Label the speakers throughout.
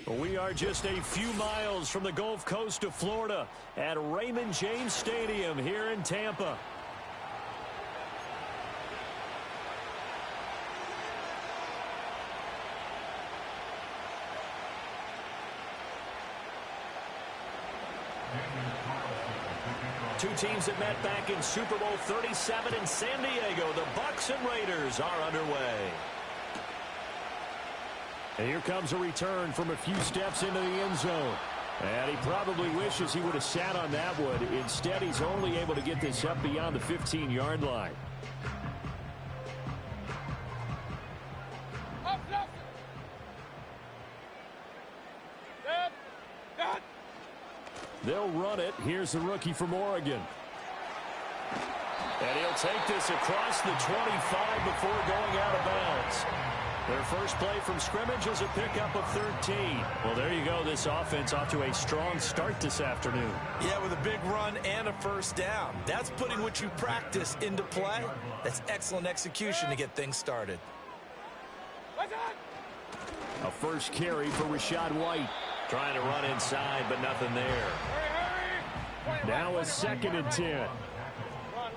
Speaker 1: We are just a few miles from the Gulf Coast of Florida at Raymond James Stadium here in Tampa. Two teams that met back in Super Bowl 37 in San Diego. The Bucs and Raiders are underway. And here comes a return from a few steps into the end zone. And he probably wishes he would have sat on that one. Instead, he's only able to get this up beyond the 15-yard line. They'll run it. Here's the rookie from Oregon. And he'll take this across the 25 before going out of bounds. Their first play from scrimmage is a pickup of 13. Well, there you go. This offense off to a strong start this afternoon.
Speaker 2: Yeah, with a big run and a first down. That's putting what you practice into play. That's excellent execution to get things started.
Speaker 1: A first carry for Rachaad White. Trying to run inside, but nothing there. Now a 2nd and 10.
Speaker 3: Run.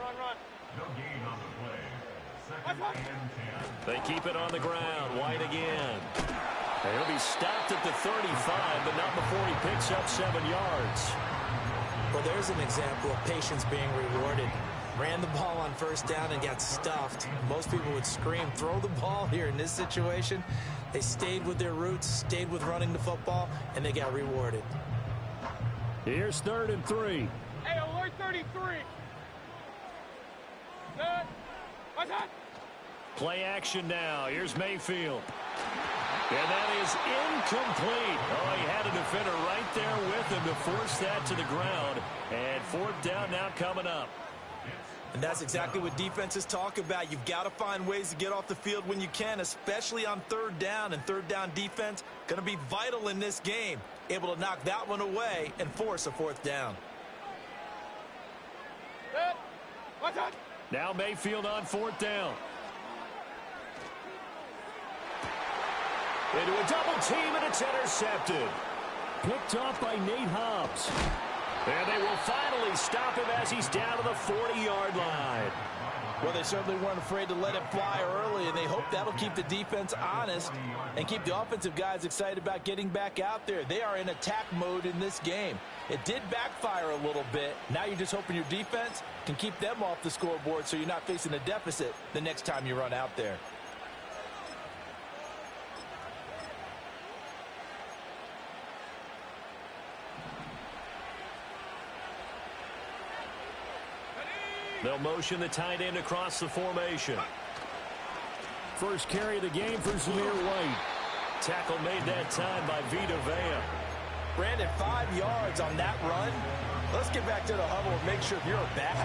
Speaker 1: They keep it on the ground. White again. And he'll be stopped at the 35, but not before he picks up 7 yards.
Speaker 2: Well, there's an example of patience being rewarded. Ran the ball on first down and got stuffed. Most people would scream, throw the ball here. In this situation, they stayed with their roots, stayed with running the football, and they got rewarded.
Speaker 1: Here's 3rd and 3.
Speaker 3: Hey, alert 33. Good. What's that?
Speaker 1: Play action now. Here's Mayfield. And that is incomplete. Oh, he had a defender right there with him to force that to the ground. And 4th down now coming up.
Speaker 2: And that's exactly what defenses talk about. You've got to find ways to get off the field when you can, especially on 3rd down. And 3rd down defense going to be vital in this game. Able to knock that one away and force a 4th down.
Speaker 3: Good. What's that?
Speaker 1: Now Mayfield on 4th down. Into a double team, and it's intercepted. Picked off by Nate Hobbs. And they will finally stop him as he's down to the 40-yard line.
Speaker 2: Well, they certainly weren't afraid to let it fly early, and they hope that'll keep the defense honest and keep the offensive guys excited about getting back out there. They are in attack mode in this game. It did backfire a little bit. Now you're just hoping your defense can keep them off the scoreboard so you're not facing a deficit the next time you run out there.
Speaker 1: They'll motion the tight end across the formation. First carry of the game for Zamir White. Tackle made that time by Vita Vea.
Speaker 2: Brandon, 5 yards on that run. Let's get back to the huddle and make sure if you're back,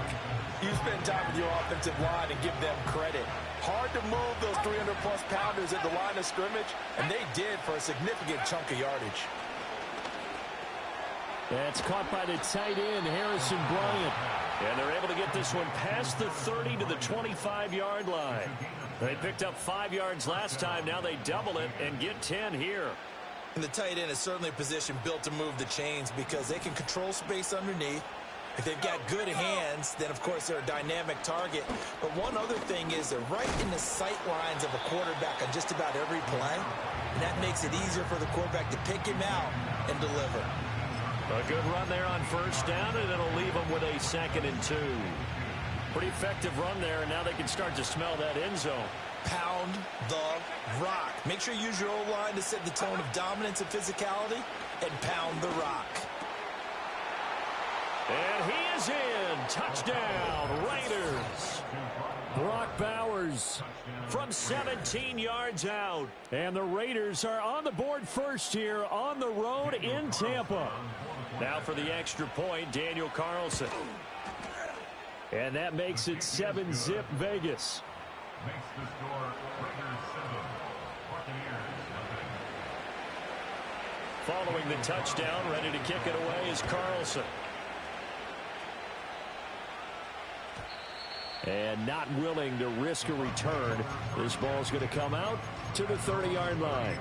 Speaker 2: you spend time with your offensive line and give them credit. Hard to move those 300-plus pounders at the line of scrimmage, and they did for a significant chunk of yardage.
Speaker 1: That's caught by the tight end, Harrison Bryant. And they're able to get this one past the 30 to the 25-yard line. They picked up 5 yards last time. Now they double it and get 10 here.
Speaker 2: And the tight end is certainly a position built to move the chains because they can control space underneath. If they've got good hands, then, of course, they're a dynamic target. But one other thing is they're right in the sight lines of a quarterback on just about every play. And that makes it easier for the quarterback to pick him out and deliver.
Speaker 1: A good run there on first down, and it'll leave them with a 2nd and 2. Pretty effective run there, and now they can start to smell that end zone.
Speaker 2: Pound the rock. Make sure you use your O-line to set the tone of dominance and physicality, and pound the rock.
Speaker 1: And he is in. Touchdown, Raiders. Brock Bowers from 17 yards out. And the Raiders are on the board first here on the road in Tampa. Now for the extra point, Daniel Carlson. And that makes it 7-zip Vegas. Following the touchdown, ready to kick it away is Carlson. And not willing to risk a return. This ball's going to come out to the 30-yard line.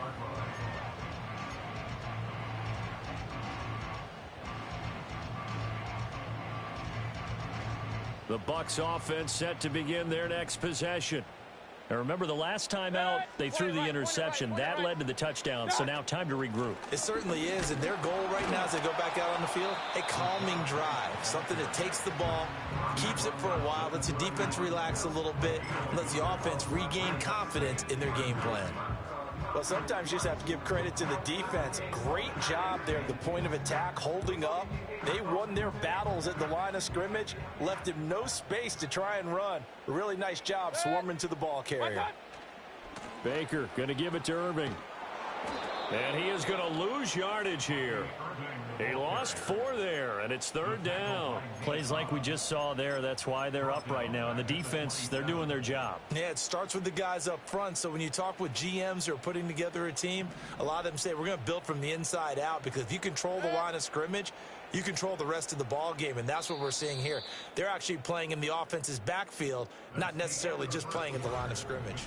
Speaker 1: The Bucs offense set to begin their next possession. And remember, the last time out, they threw the interception. That led to the touchdown, so now time to regroup.
Speaker 2: It certainly is, and their goal right now as they go back out on the field, a calming drive, something that takes the ball, keeps it for a while, lets the defense relax a little bit, and lets the offense regain confidence in their game plan. Well, sometimes you just have to give credit to the defense. Great job there at the point of attack, holding up. They won their battles at the line of scrimmage, left him no space to try and run. A really nice job swarming to the ball carrier.
Speaker 1: Baker going to give it to Irving. And he is going to lose yardage here. He lost 4 there, and it's 3rd down.
Speaker 4: Plays like we just saw there. That's why they're up right now. And the defense, they're doing their job.
Speaker 2: Yeah, it starts with the guys up front. So when you talk with GMs who are putting together a team, a lot of them say we're going to build from the inside out, because if you control the line of scrimmage, you control the rest of the ball game, and that's what we're seeing here. They're actually playing in the offense's backfield, not necessarily just playing in the line of scrimmage.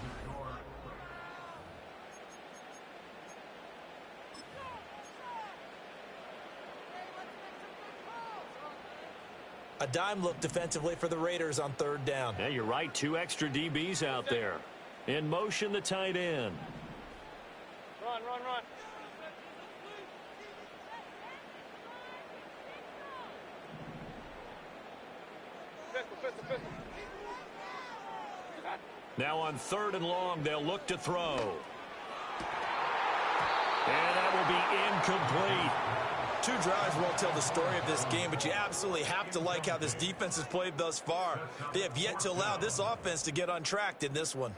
Speaker 2: A dime look defensively for the Raiders on 3rd down.
Speaker 1: Yeah, you're right. 2 extra DBs out there. In motion, the tight end.
Speaker 3: Run, run, run. Pistol.
Speaker 1: Now on 3rd and long, they'll look to throw. And that will be incomplete.
Speaker 2: 2 drives won't tell the story of this game, but you absolutely have to like how this defense has played thus far. They have yet to allow this offense to get untracked in this one.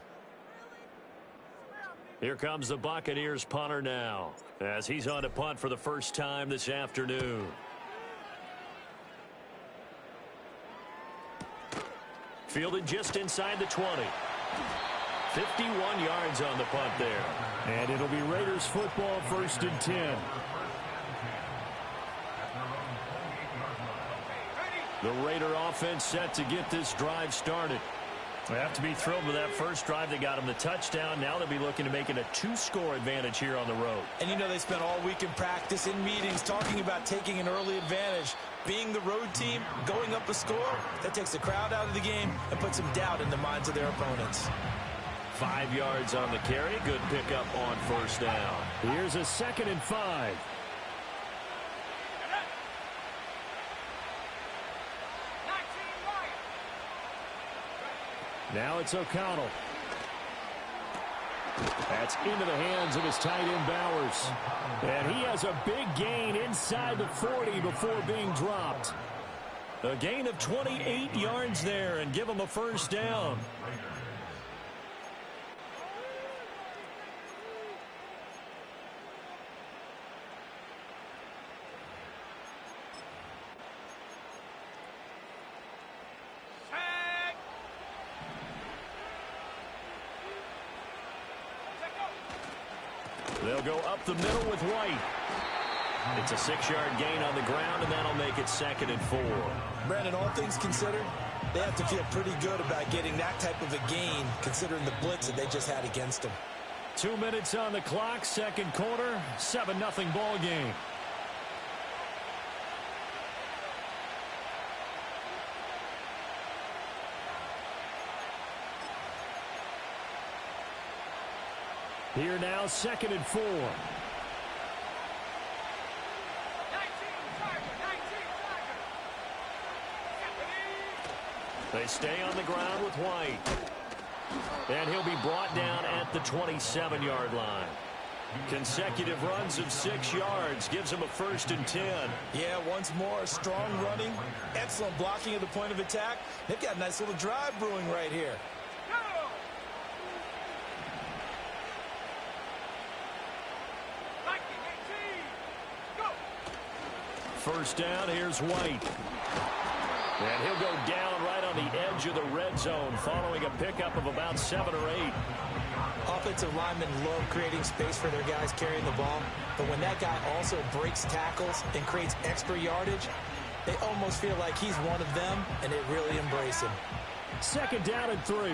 Speaker 1: Here comes the Buccaneers punter now, as he's on to punt for the first time this afternoon. Fielded just inside the 20. 51 yards on the punt there.
Speaker 4: And it'll be Raiders football, 1st and 10.
Speaker 1: The Raider offense set to get this drive started.
Speaker 4: They have to be thrilled with that first drive. They got him the touchdown. Now they'll be looking to make it a 2-score advantage here on the road.
Speaker 2: And you know they spent all week in practice, in meetings, talking about taking an early advantage. Being the road team, going up a score, that takes the crowd out of the game and puts some doubt in the minds of their opponents.
Speaker 1: 5 yards on the carry. Good pickup on 1st down.
Speaker 4: Here's a 2nd and 5. Now it's O'Connell. That's into the hands of his tight end, Bowers. And he has a big gain inside the 40 before being dropped.
Speaker 1: A gain of 28 yards there, and give him a 1st down. They'll go up the middle with White. It's a 6-yard gain on the ground, and that'll make it 2nd and 4.
Speaker 2: Brandon, all things considered, they have to feel pretty good about getting that type of a gain, considering the blitz that they just had against them.
Speaker 4: 2 minutes on the clock, 2nd quarter, 7-0 ball game. Here now, 2nd and 4.
Speaker 1: They stay on the ground with White. And he'll be brought down at the 27-yard line. Consecutive runs of 6 yards gives him a 1st and 10.
Speaker 2: Yeah, once more, strong running, excellent blocking at the point of attack. They've got a nice little drive brewing right here.
Speaker 1: 1st down, here's White. And he'll go down right on the edge of the red zone following a pickup of about 7 or 8.
Speaker 2: Offensive linemen love creating space for their guys carrying the ball, but when that guy also breaks tackles and creates extra yardage, they almost feel like he's one of them, and they really embrace him.
Speaker 4: 2nd down and 3.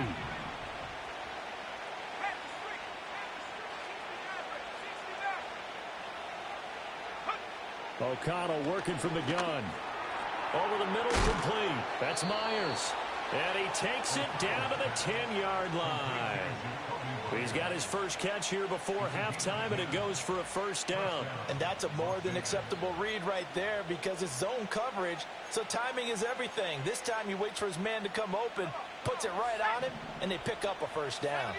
Speaker 4: O'Connell working from the gun.
Speaker 1: Over the middle, complete. That's Myers. And he takes it down to the 10-yard line. He's got his first catch here before halftime, and it goes for a first down.
Speaker 2: And that's a more than acceptable read right there because it's zone coverage, so timing is everything. This time he waits for his man to come open, puts it right on him, and they pick up a first down.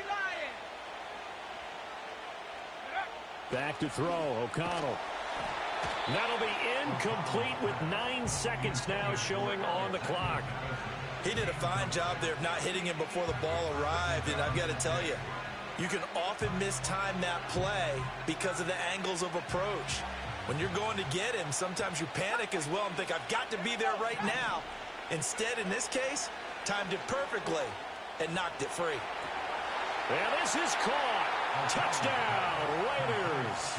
Speaker 1: Back to throw, O'Connell. That'll be incomplete with 9 seconds now showing on the clock.
Speaker 2: He did a fine job there of not hitting him before the ball arrived, and I've got to tell you, you can often mistime that play because of the angles of approach. When you're going to get him, sometimes you panic as well and think, I've got to be there right now. Instead, in this case, timed it perfectly and knocked it free.
Speaker 1: And this is caught. Touchdown, Raiders.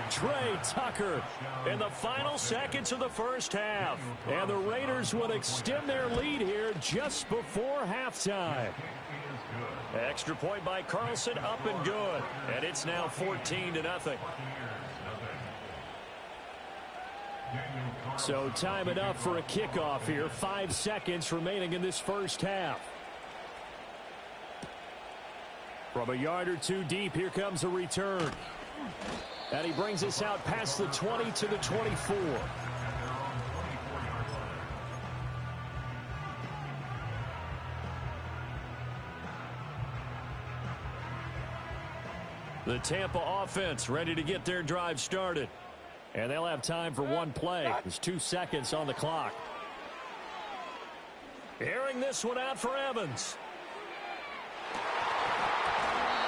Speaker 1: Trey Tucker in the final seconds of the first half. And the Raiders will extend their lead here just before halftime. Extra point by Carlson, up and good. And it's now 14-0. So time enough for a kickoff here. 5 seconds remaining in this first half. From a yard or two deep, here comes a return. And he brings us out past the 20 to the 24. The Tampa offense ready to get their drive started. And they'll have time for one play. There's 2 seconds on the clock. Airing this one out for Evans.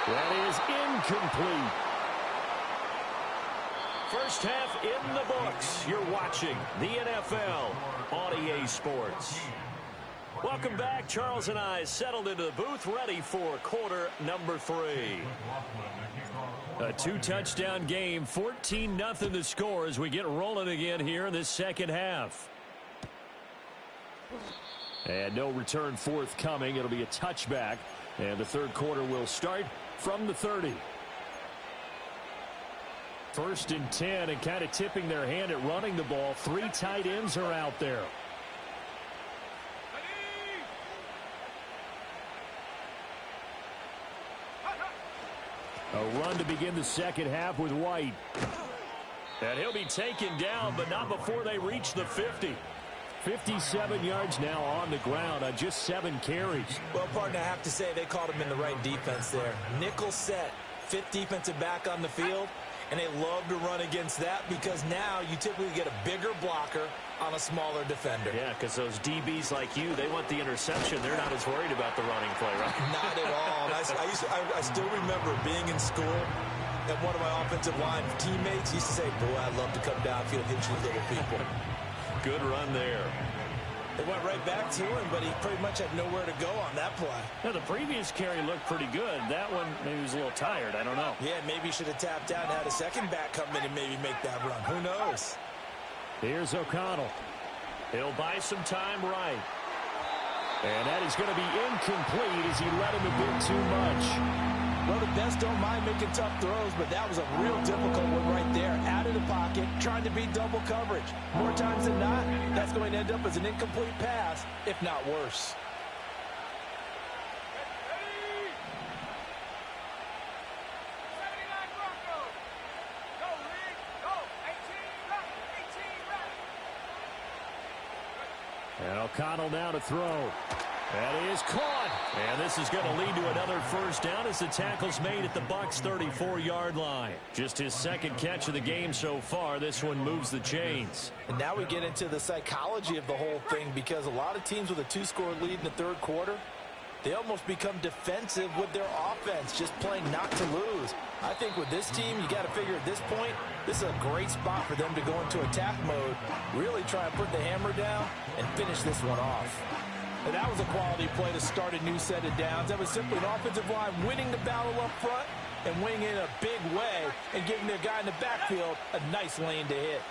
Speaker 1: That is incomplete. First half in the books. You're watching the NFL on EA Sports. Welcome back. Charles and I settled into the booth ready for quarter number 3. A 2-touchdown game, 14-0 the score as we get rolling again here in this second half. And no return forthcoming. It'll be a touchback. And the third quarter will start from the 30. First and 10, and kind of tipping their hand at running the ball. 3 tight ends are out there. A run to begin the second half with White. And he'll be taken down, but not before they reach the 50. 57 yards now on the ground on just 7 carries.
Speaker 2: Well, partner, I have to say they called him in the right defense there. Nickel set, 5th defensive back on the field, and they love to run against that because now you typically get a bigger blocker on a smaller defender.
Speaker 1: Yeah, because those DBs like you, they want the interception. They're not as worried about the running play, right?
Speaker 2: Not at all. And I still remember being in school, and one of my offensive line teammates used to say, boy, I'd love to come downfield and hit you little people.
Speaker 1: Good run there.
Speaker 2: They went right back to him, but he pretty much had nowhere to go on that play.
Speaker 1: Now, the previous carry looked pretty good. That one, maybe he was a little tired. I don't know.
Speaker 2: Yeah, maybe he should have tapped out and had a second back come in and maybe make that run. Who knows?
Speaker 1: Here's O'Connell. He'll buy some time right. And that is going to be incomplete as he let him a bit too much.
Speaker 2: Well, the best don't mind making tough throws, but that was a real difficult one right there. Out of the pocket, trying to beat double coverage. More times than not, that's going to end up as an incomplete pass, if not worse.
Speaker 1: And O'Connell now to throw. That is caught. And this is going to lead to another first down as the tackle's made at the Bucs' 34-yard line. Just his second catch of the game so far. This one moves the chains.
Speaker 2: And now we get into the psychology of the whole thing because a lot of teams with a 2-score lead in the third quarter, they almost become defensive with their offense, just playing not to lose. I think with this team, you got to figure at this point, this is a great spot for them to go into attack mode, really try and put the hammer down and finish this one off. And that was a quality play to start a new set of downs. That was simply an offensive line winning the battle up front and winning in a big way and giving their guy in the backfield a nice lane to hit.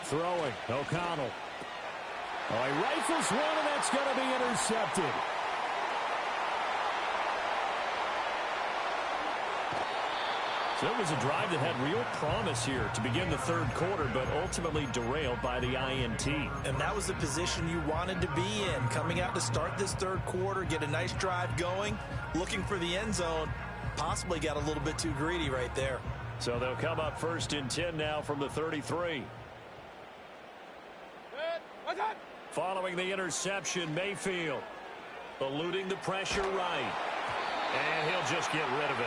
Speaker 1: Throwing, O'Connell. Oh, he rifles one, and that's going to be intercepted. So it was a drive that had real promise here to begin the third quarter, but ultimately derailed by the INT.
Speaker 2: And that was the position you wanted to be in. Coming out to start this third quarter, get a nice drive going, looking for the end zone. Possibly got a little bit too greedy right there.
Speaker 1: So they'll come up 1st and 10 now from the 33. Following the interception, Mayfield eluding the pressure right. And he'll just get rid of it.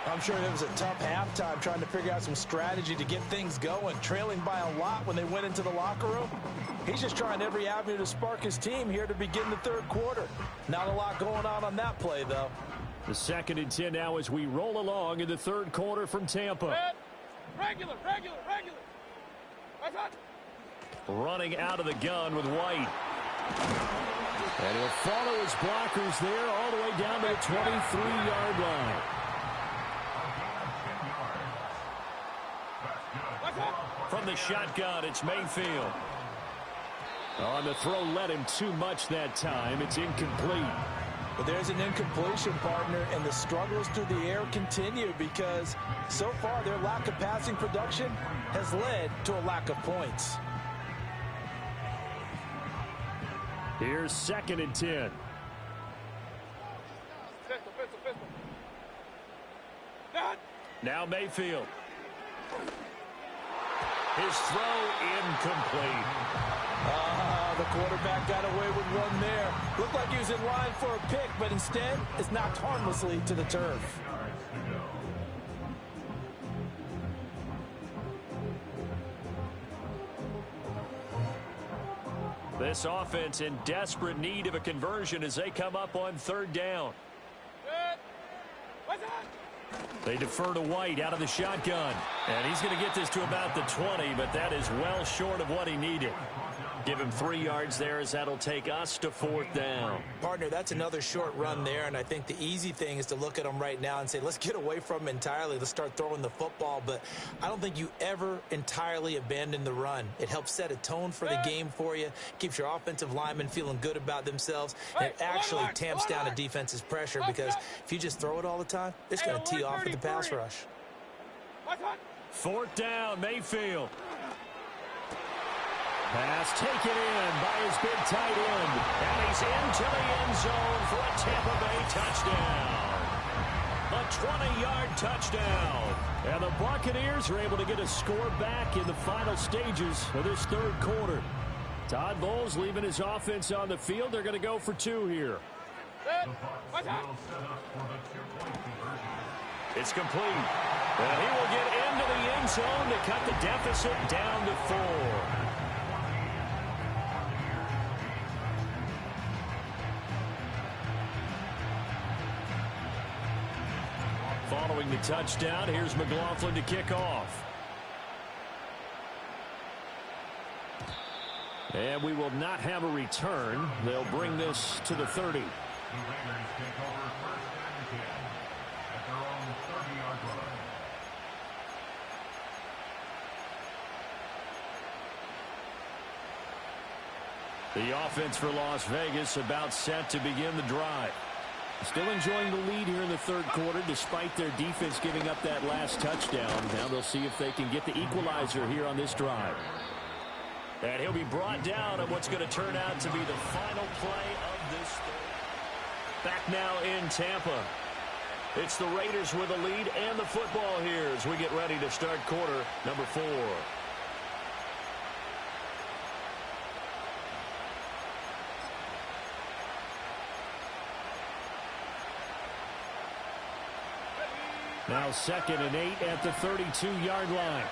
Speaker 2: I'm sure it was a tough halftime trying to figure out some strategy to get things going. Trailing by a lot when they went into the locker room. He's just trying every avenue to spark his team here to begin the third quarter. Not a lot going on that play, though.
Speaker 1: The 2nd and 10 now as we roll along in the third quarter from Tampa.
Speaker 3: Regular.
Speaker 1: Running out of the gun with White. And he'll follow his blockers there all the way down to the 23-yard line. From the shotgun, it's Mayfield. On the throw, led him too much that time. It's incomplete.
Speaker 2: But there's an incompletion, partner, and the struggles through the air continue because so far their lack of passing production has led to a lack of points.
Speaker 1: Here's 2nd and 10. Now Mayfield. His throw incomplete.
Speaker 2: The quarterback got away with one there. Looked like he was in line for a pick, but instead it's knocked harmlessly to the turf.
Speaker 1: This offense in desperate need of a conversion as they come up on 3rd down. They defer to White out of the shotgun. And he's going to get this to about the 20, but that is well short of what he needed. Give him 3 yards there as that'll take us to 4th down.
Speaker 2: Partner, that's another short run there, and I think the easy thing is to look at him right now and say, let's get away from him entirely. Let's start throwing the football, but I don't think you ever entirely abandon the run. It helps set a tone for the game for you, keeps your offensive linemen feeling good about themselves, and it actually tamps down a defense's pressure because if you just throw it all the time, it's going to tee off with the pass rush.
Speaker 1: 4th down, Mayfield. Pass taken in by his big tight end. And he's into the end zone for a Tampa Bay touchdown. A 20-yard touchdown. And the Buccaneers are able to get a score back in the final stages of this third quarter. Todd Bowles leaving his offense on the field. They're going to go for 2 here. It's complete. And he will get into the end zone to cut the deficit down to 4. Following the touchdown, here's McLaughlin to kick off. And we will not have a return. They'll bring this to the 30. The offense for Las Vegas about set to begin the drive. Still enjoying the lead here in the third quarter despite their defense giving up that last touchdown. Now they'll see if they can get the equalizer here on this drive. And he'll be brought down on what's going to turn out to be the final play of this third. Back now in Tampa. It's the Raiders with the lead and the football here as we get ready to start quarter number 4. Now 2nd and 8 at the 32-yard line.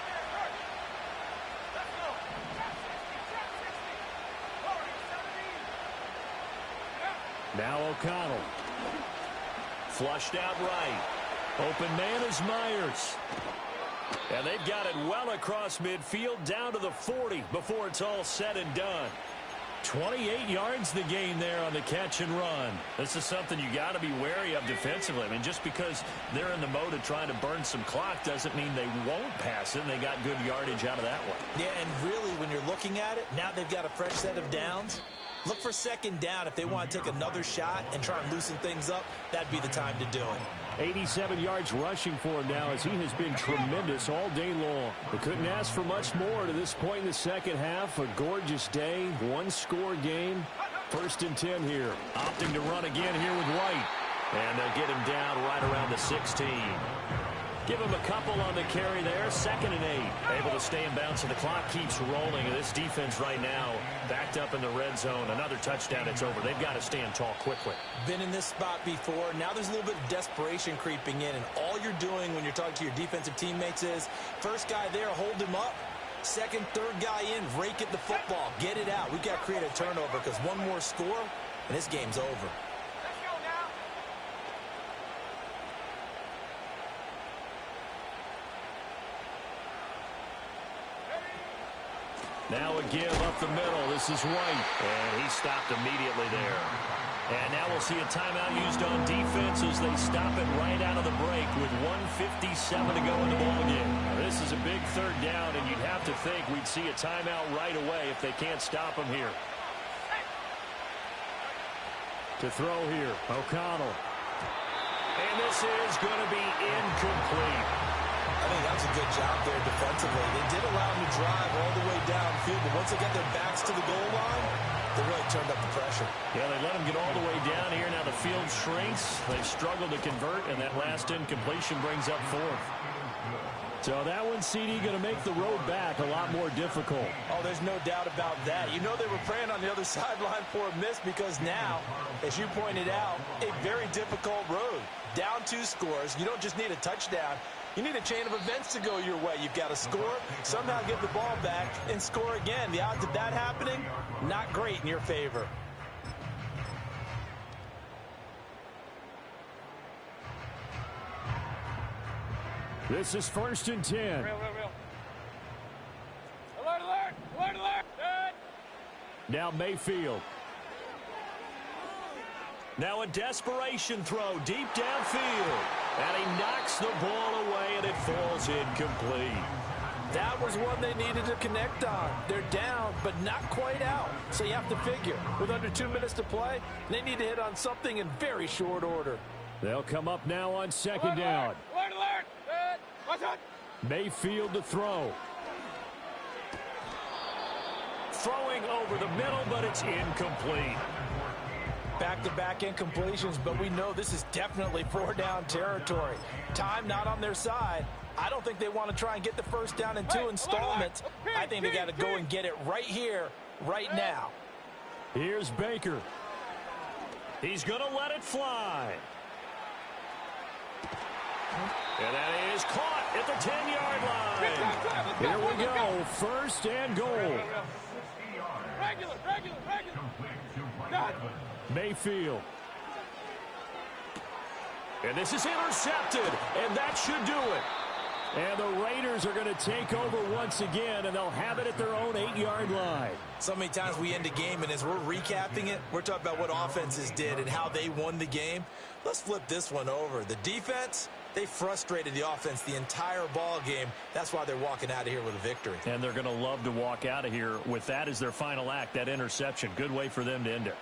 Speaker 1: Now O'Connell. Flushed out right. Open man is Myers. And they've got it well across midfield down to the 40 before it's all said and done. 28 yards the gain there on the catch and run. This is something you got to be wary of defensively. I mean, just because they're in the mode of trying to burn some clock doesn't mean they won't pass it. And they got good yardage out of that one.
Speaker 2: Yeah, and really, when you're looking at it, now they've got a fresh set of downs. Look for second down. If they want to take another shot and try and loosen things up, that'd be the time to do it.
Speaker 4: 87 yards rushing for him now as he has been tremendous all day long. They couldn't ask for much more to this point in the second half. A gorgeous day, one-score game. 1st and 10 here. Opting to run again here with White. And they'll get him down right around the 16. Give him a couple on the carry there. 2nd and 8. Able to stay in bounds, and the clock keeps rolling. And this defense right now backed up in the red zone. Another touchdown, it's over. They've got to stand tall quickly.
Speaker 2: Been in this spot before. Now there's a little bit of desperation creeping in. And all you're doing when you're talking to your defensive teammates is, first guy there, hold him up. Second, third guy in, rake at the football. Get it out. We've got to create a turnover because one more score, and this game's over.
Speaker 4: Now a give up the middle. This is White. And he stopped immediately there. And now we'll see a timeout used on defense as they stop it right out of the break with 1:57 to go in the ballgame. This is a big 3rd down, and you'd have to think we'd see a timeout right away if they can't stop him here. To throw here, O'Connell. And this is going to be incomplete.
Speaker 2: I think that's a good job there defensively. They did allow them to drive all the way downfield, but once they got their backs to the goal line, they really turned up the pressure.
Speaker 4: Yeah, they let them get all the way down here. Now the field shrinks. They've struggled to convert, and that last incompletion brings up 4th. So that one, CD, going to make the road back a lot more difficult.
Speaker 2: Oh, there's no doubt about that. You know they were praying on the other sideline for a miss because now, as you pointed out, a very difficult road. Down 2 scores. You don't just need a touchdown. You need a chain of events to go your way. You've got to score, somehow get the ball back, and score again. The odds of that happening, not great in your favor.
Speaker 4: This is 1st and 10.
Speaker 3: Real. Alert, alert! Alert, alert! Good!
Speaker 4: Now Mayfield. Now a desperation throw deep downfield. And he knocks the ball away, and it falls incomplete.
Speaker 2: That was one they needed to connect on. They're down, but not quite out. So you have to figure, with under 2 minutes to play, they need to hit on something in very short order.
Speaker 4: They'll come up now on 2nd down.
Speaker 3: Alert, alert! Good! Watch out!
Speaker 4: Mayfield to throw. Throwing over the middle, but it's incomplete.
Speaker 2: Back-to-back incompletions, but we know this is definitely 4-down territory. Time not on their side. I don't think they want to try and get the first down in 2 installments. I think they got to go and get it right here, right now.
Speaker 4: Here's Baker. He's going to let it fly. And that is caught at the 10-yard line. Here we go, 1st and goal.
Speaker 3: Regular!
Speaker 4: Mayfield. And this is intercepted, and that should do it. And the Raiders are going to take over once again, and they'll have it at their own 8-yard line.
Speaker 2: So many times we end a game, and as we're recapping it, we're talking about what offenses did and how they won the game. Let's flip this one over. The defense, they frustrated the offense the entire ball game. That's why they're walking out of here with a victory.
Speaker 4: And they're going to love to walk out of here with that as their final act, that interception. Good way for them to end it.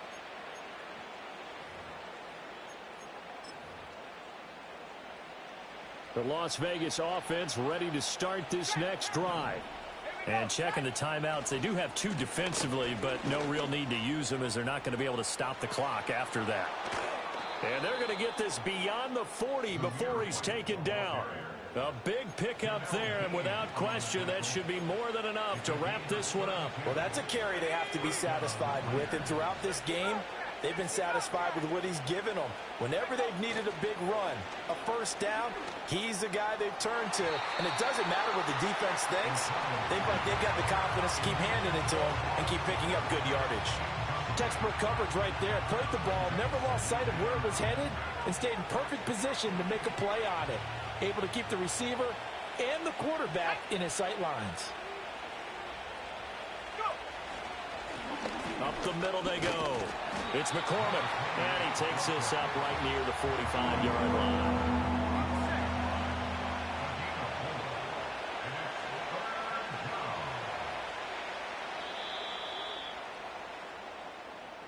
Speaker 4: The Las Vegas offense ready to start this next drive. And checking the timeouts, they do have 2 defensively, but no real need to use them as they're not going to be able to stop the clock after that. And they're going to get this beyond the 40 before he's taken down. A big pickup there, and without question, that should be more than enough to wrap this one up.
Speaker 2: Well, that's a carry they have to be satisfied with, and throughout this game, they've been satisfied with what he's given them. Whenever they've needed a big run, a first down, he's the guy they've turned to. And it doesn't matter what the defense thinks. They've got the confidence to keep handing it to him and keep picking up good yardage. Textbook coverage right there. Played the ball, never lost sight of where it was headed, and stayed in perfect position to make a play on it. Able to keep the receiver and the quarterback in his sight lines.
Speaker 4: Up the middle they go. It's McCormick, and he takes this up right near the 45-yard line.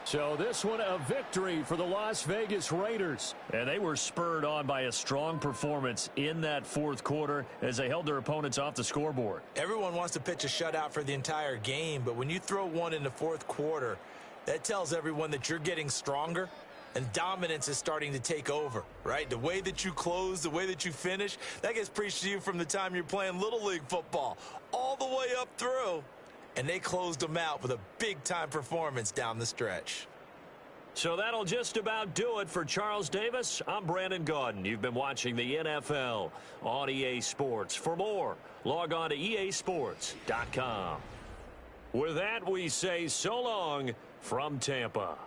Speaker 1: So this one a victory for the Las Vegas Raiders. And they were spurred on by a strong performance in that fourth quarter as they held their opponents off the scoreboard.
Speaker 2: Everyone wants to pitch a shutout for the entire game, but when you throw one in the fourth quarter, that tells everyone that you're getting stronger and dominance is starting to take over, right? The way that you close, the way that you finish, that gets preached to you from the time you're playing Little League football all the way up through. And they closed them out with a big-time performance down the stretch.
Speaker 1: So that'll just about do it for Charles Davis. I'm Brandon Gaudin. You've been watching the NFL on EA Sports. For more, log on to easports.com. With that, we say so long from Tampa.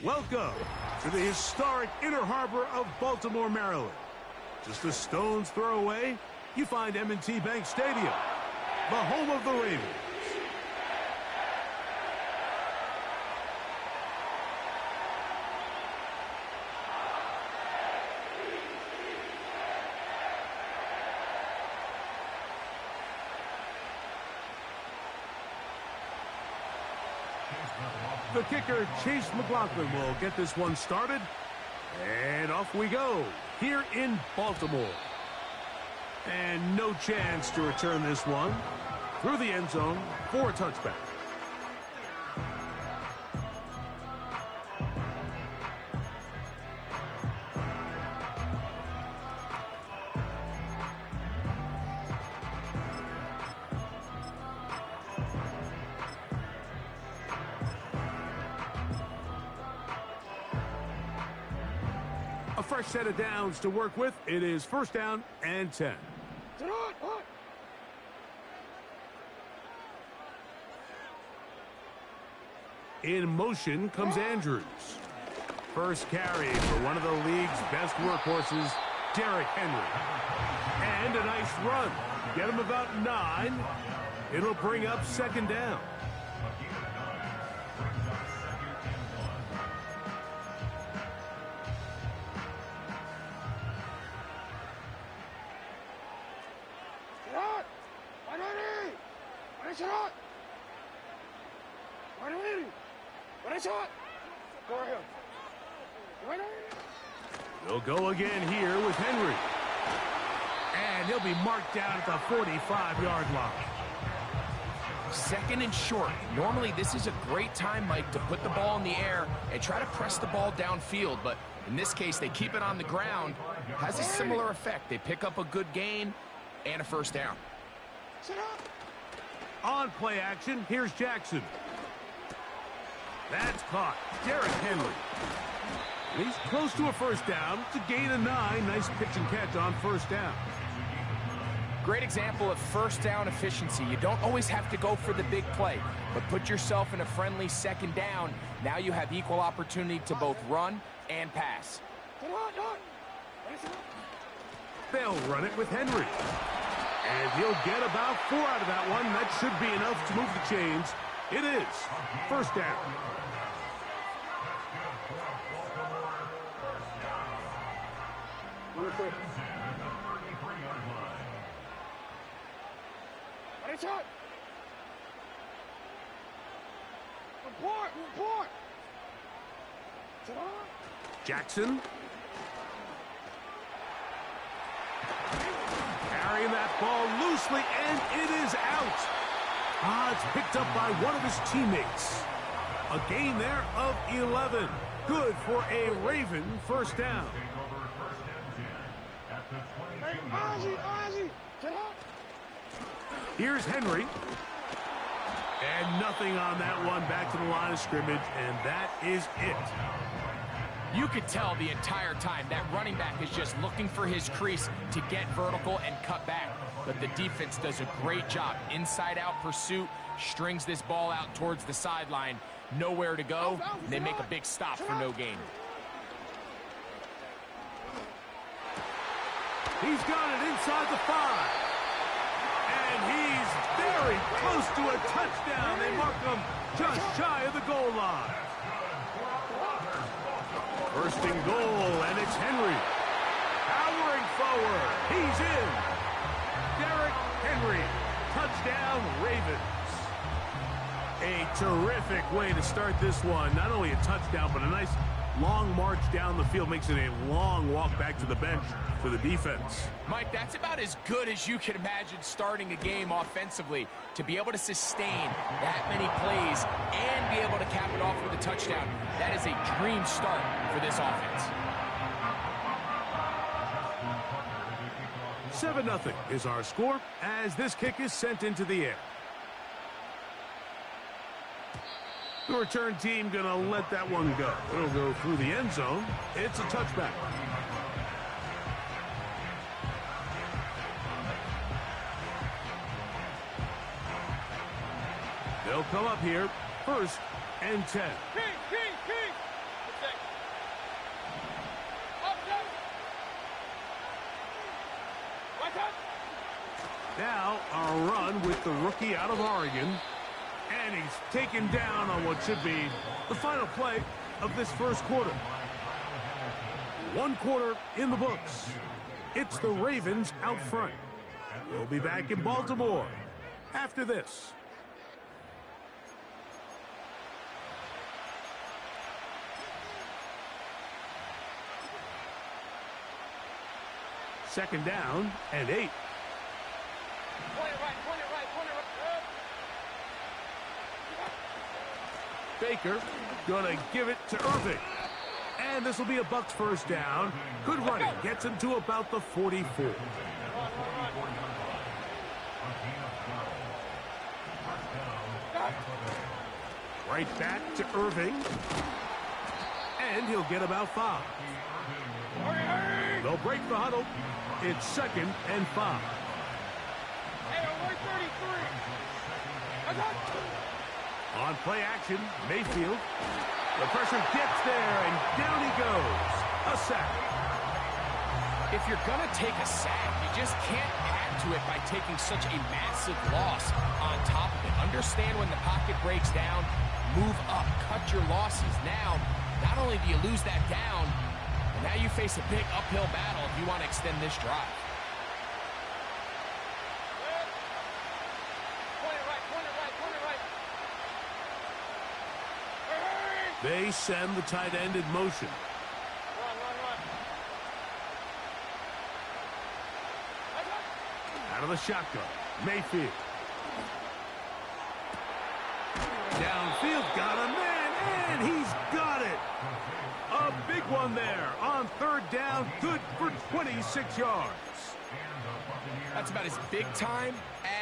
Speaker 5: Welcome to the historic Inner Harbor of Baltimore, Maryland. Just a stone's throw away, you find M&T Bank Stadium, the home of the Raiders. The kicker, Chase McLaughlin, will get this one started. And off we go, here in Baltimore. And no chance to return this one through the end zone for a touchback. A fresh set of downs to work with. It is first down and 10. In motion comes Andrews. First carry for one of the league's best workhorses, Derrick Henry. And a nice run. Get him about 9. It'll bring up second down. They'll go again here with Henry. And he'll be marked down at the 45-yard line.
Speaker 6: Second and short. Normally, this is a great time, Mike, to put the ball in the air and try to press the ball downfield. But in this case, they keep it on the ground. Has a similar effect. They pick up a good gain and a first down.
Speaker 5: On play action, here's Jackson. That's caught. Derrick Henry. He's close to a first down. It's a gain of 9. Nice pitch and catch on first down.
Speaker 6: Great example of first down efficiency. You don't always have to go for the big play, but put yourself in a friendly second down. Now you have equal opportunity to both run and pass.
Speaker 5: They'll run it with Henry. And he'll get about 4 out of that one. That should be enough to move the chains. It is. First down.
Speaker 3: Report!
Speaker 5: Jackson. Carrying that ball loosely, and it is out. It's picked up by one of his teammates. A gain there of 11. Good for a Raven first down.
Speaker 3: Hey, Ozzie, get up.
Speaker 5: Here's Henry. And nothing on that one. Back to the line of scrimmage, and that is it.
Speaker 6: You could tell the entire time that running back is just looking for his crease to get vertical and cut back. But the defense does a great job. Inside-out pursuit, strings this ball out towards the sideline. Nowhere to go. And they make a big stop for no gain.
Speaker 5: He's got it inside the 5. And he's very close to a touchdown. They mark him just shy of the goal line. First and goal, and it's Henry. Powering forward. He's in. Derrick Henry. Touchdown, Ravens. A terrific way to start this one. Not only a touchdown, but a nice long march down the field. Makes it a long walk back to the bench for the defense.
Speaker 6: Mike, that's about as good as you can imagine starting a game offensively. To be able to sustain that many plays and be able to cap it off with a touchdown, that is a dream start for this offense.
Speaker 5: 7-0 is our score as this kick is sent into the air. The return team going to let that one go. It'll go through the end zone. It's a touchback. They'll come up here, 1st and 10. Now, a run with the rookie out of Oregon. And he's taken down on what should be the final play of this first quarter. 1 quarter in the books. It's the Ravens out front. We'll be back in Baltimore after this. Second down and 8. Baker gonna give it to Irving. And this will be a Bucs first down. Good running. Gets him to about the 44. Right back to Irving. And he'll get about 5. They'll break the huddle. It's 2nd and 5. On play action, Mayfield. The pressure gets there, and down he goes. A sack.
Speaker 6: If you're going to take a sack, you just can't add to it by taking such a massive loss on top of it. Understand when the pocket breaks down, move up, cut your losses. Now, not only do you lose that down, but now you face a big uphill battle if you want to extend this drive.
Speaker 5: They send the tight end in motion. Out of the shotgun, Mayfield. Downfield, got a man, and he's got it. A big one there on 3rd down, good for 26 yards.
Speaker 6: That's about as big time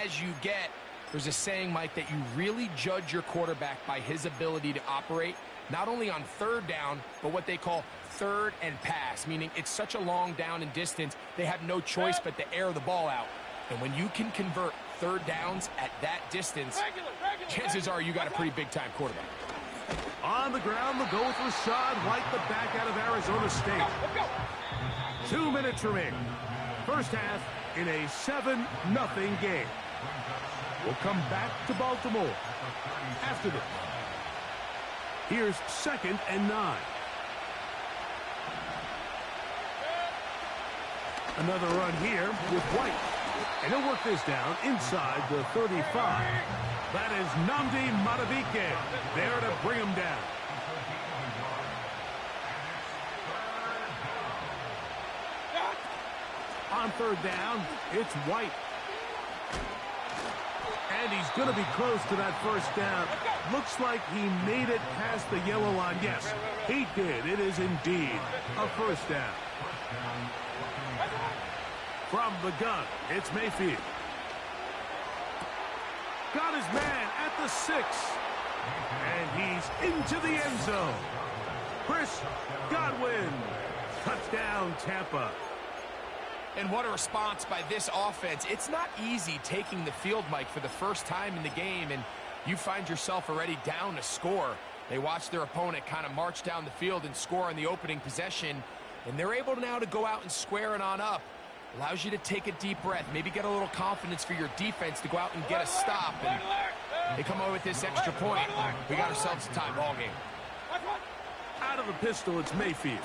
Speaker 6: as you get. There's a saying, Mike, that you really judge your quarterback by his ability to operate not only on 3rd down, but what they call 3rd and pass, meaning it's such a long down and distance, they have no choice but to air the ball out. And when you can convert 3rd downs at that distance, chances are you got a pretty big-time quarterback.
Speaker 5: On the ground, they'll go with Rashad White, the back out of Arizona State. 2 minutes remaining. First half, in a 7-0 game. We'll come back to Baltimore after this. Here's 2nd and 9. Another run here with White. And he'll work this down inside the 35. That is Nnamdi Madubuike there to bring him down. On 3rd down, it's White. And he's going to be close to that 1st down. Looks like he made it past the yellow line. Yes, he did. It is indeed a 1st down. From the gun, it's Mayfield. Got his man at the 6. And he's into the end zone. Chris Godwin. Touchdown, Tampa.
Speaker 6: And what a response by this offense. It's not easy taking the field, Mike, for the first time in the game, and you find yourself already down a score. They watch their opponent kind of march down the field and score on the opening possession, and they're able now to go out and square it on up. Allows you to take a deep breath, maybe get a little confidence for your defense to go out and get a stop, and they come away with this extra point. We got ourselves a tie ball game.
Speaker 5: Out of the pistol, it's Mayfield.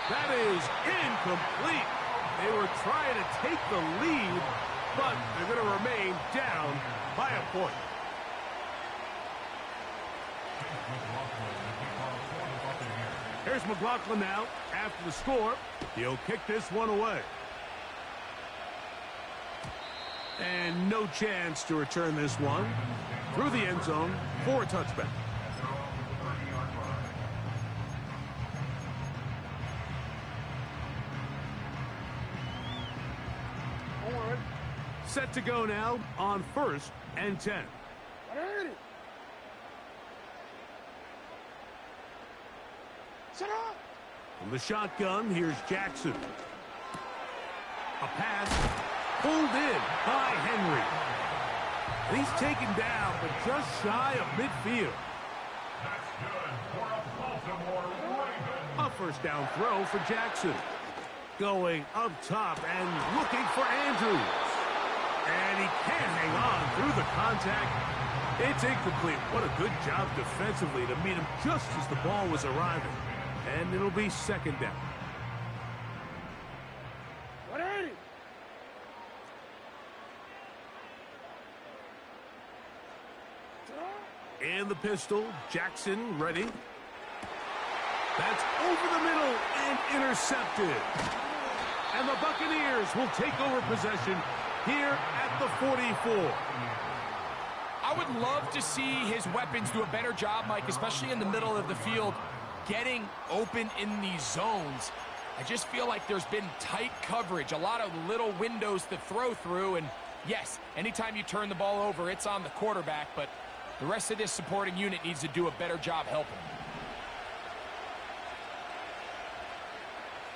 Speaker 5: That is incomplete. They were trying to take the lead, but they're going to remain down by a point. Here's McLaughlin now. After the score, he'll kick this one away. And no chance to return this one through the end zone for a touchback. Set to go now on 1st and 10. From the shotgun, here's Jackson. A pass pulled in by Henry. And he's taken down, but just shy of midfield. A 1st down throw for Jackson. Going up top and looking for Andrews. And he can't hang on through the contact. It's incomplete. What a good job defensively to meet him just as the ball was arriving. And it'll be 2nd down. In the pistol, Jackson ready. That's over the middle and intercepted. And the Buccaneers will take over possession here at the 44.
Speaker 6: I would love to see his weapons do a better job, Mike, especially in the middle of the field, getting open in these zones. I just feel like there's been tight coverage, a lot of little windows to throw through, and yes, anytime you turn the ball over, it's on the quarterback, but the rest of this supporting unit needs to do a better job helping.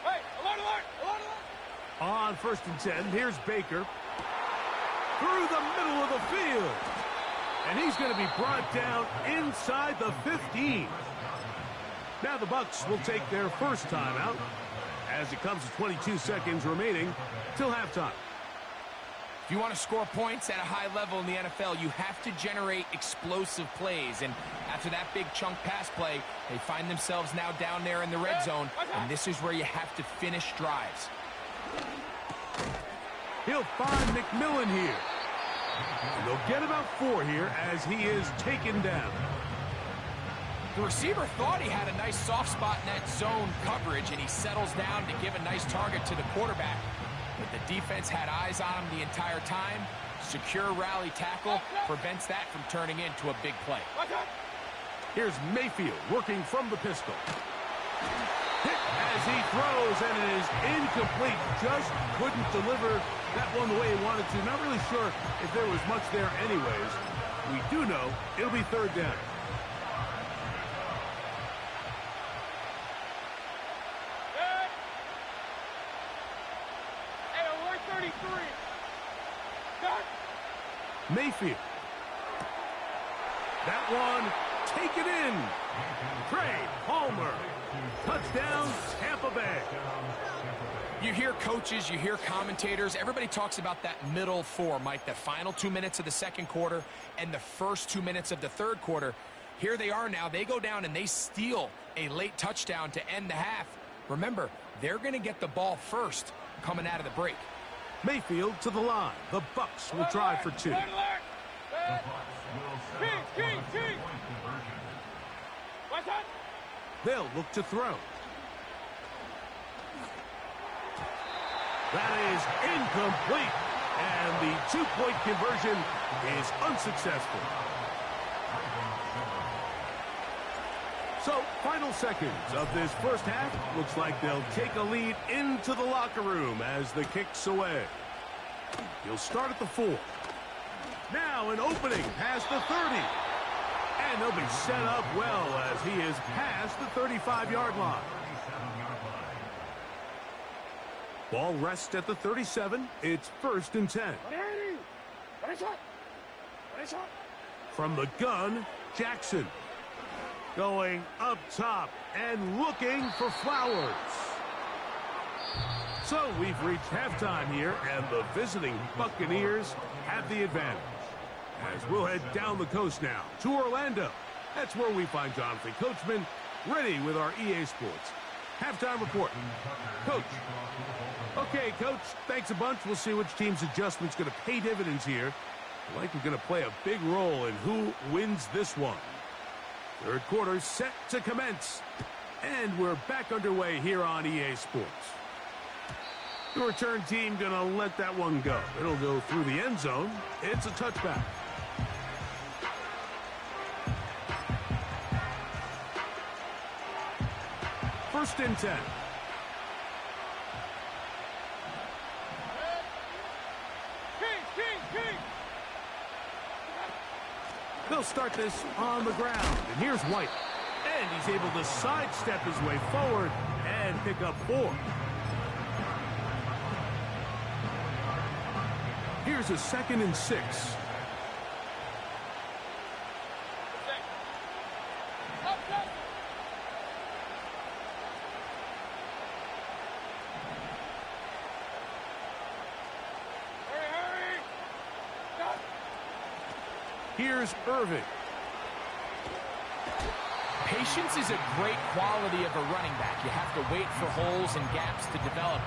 Speaker 3: Hey, alert, alert, alert, alert.
Speaker 5: On 1st and 10, here's Baker. Through the middle of the field. And he's going to be brought down inside the 15. Now the Bucs will take their 1st timeout as it comes to 22 seconds remaining till halftime.
Speaker 6: If you want to score points at a high level in the NFL, you have to generate explosive plays. And after that big chunk pass play, they find themselves now down there in the red zone. And this is where you have to finish drives.
Speaker 5: He'll find McMillan here. And they'll get about 4 here as he is taken down.
Speaker 6: The receiver thought he had a nice soft spot in that zone coverage, and he settles down to give a nice target to the quarterback. But the defense had eyes on him the entire time. Secure rally tackle prevents that from turning into a big play.
Speaker 5: Here's Mayfield working from the pistol. Hit as he throws, and it is incomplete. Just couldn't deliver that one the way he wanted to. Not really sure if there was much there anyways. We do know it'll be 3rd down. Mayfield. That one taken in. Trey Palmer. Touchdown, Tampa Bay.
Speaker 6: You hear coaches, you hear commentators, everybody talks about that middle four, Mike, the final 2 minutes of the second quarter and the first 2 minutes of the third quarter. Here they are now. They go down and they steal a late touchdown to end the half. Remember, they're going to get the ball first coming out of the break.
Speaker 5: Mayfield to the line. The Bucs will try for two. They'll look to throw. That is incomplete. And the two-point conversion is unsuccessful. So, final seconds of this first half. Looks like they'll take a lead into the locker room as the kick's away. He'll start at the 4. Now an opening past the 30. And they'll be set up well as he is past the 35-yard line. Ball rests at the 37. It's 1st and 10. From the gun, Jackson. Going up top and looking for Flowers. So we've reached halftime here, and the visiting Buccaneers have the advantage. As we'll head down the coast now to Orlando. That's where we find Jonathan Coachman ready with our EA Sports halftime report. Coach. Okay, Coach, thanks a bunch. We'll see which team's adjustment's going to pay dividends here. I like we're going to play a big role in who wins this one. Third quarter set to commence. And we're back underway here on EA Sports. The return team going to let that one go. It'll go through the end zone. It's a touchback. First and 10. They'll start this on the ground. And here's White. And he's able to sidestep his way forward and pick up 4. Here's a 2nd and 6. Here's Irving.
Speaker 6: Patience is a great quality of a running back. You have to wait for holes and gaps to develop.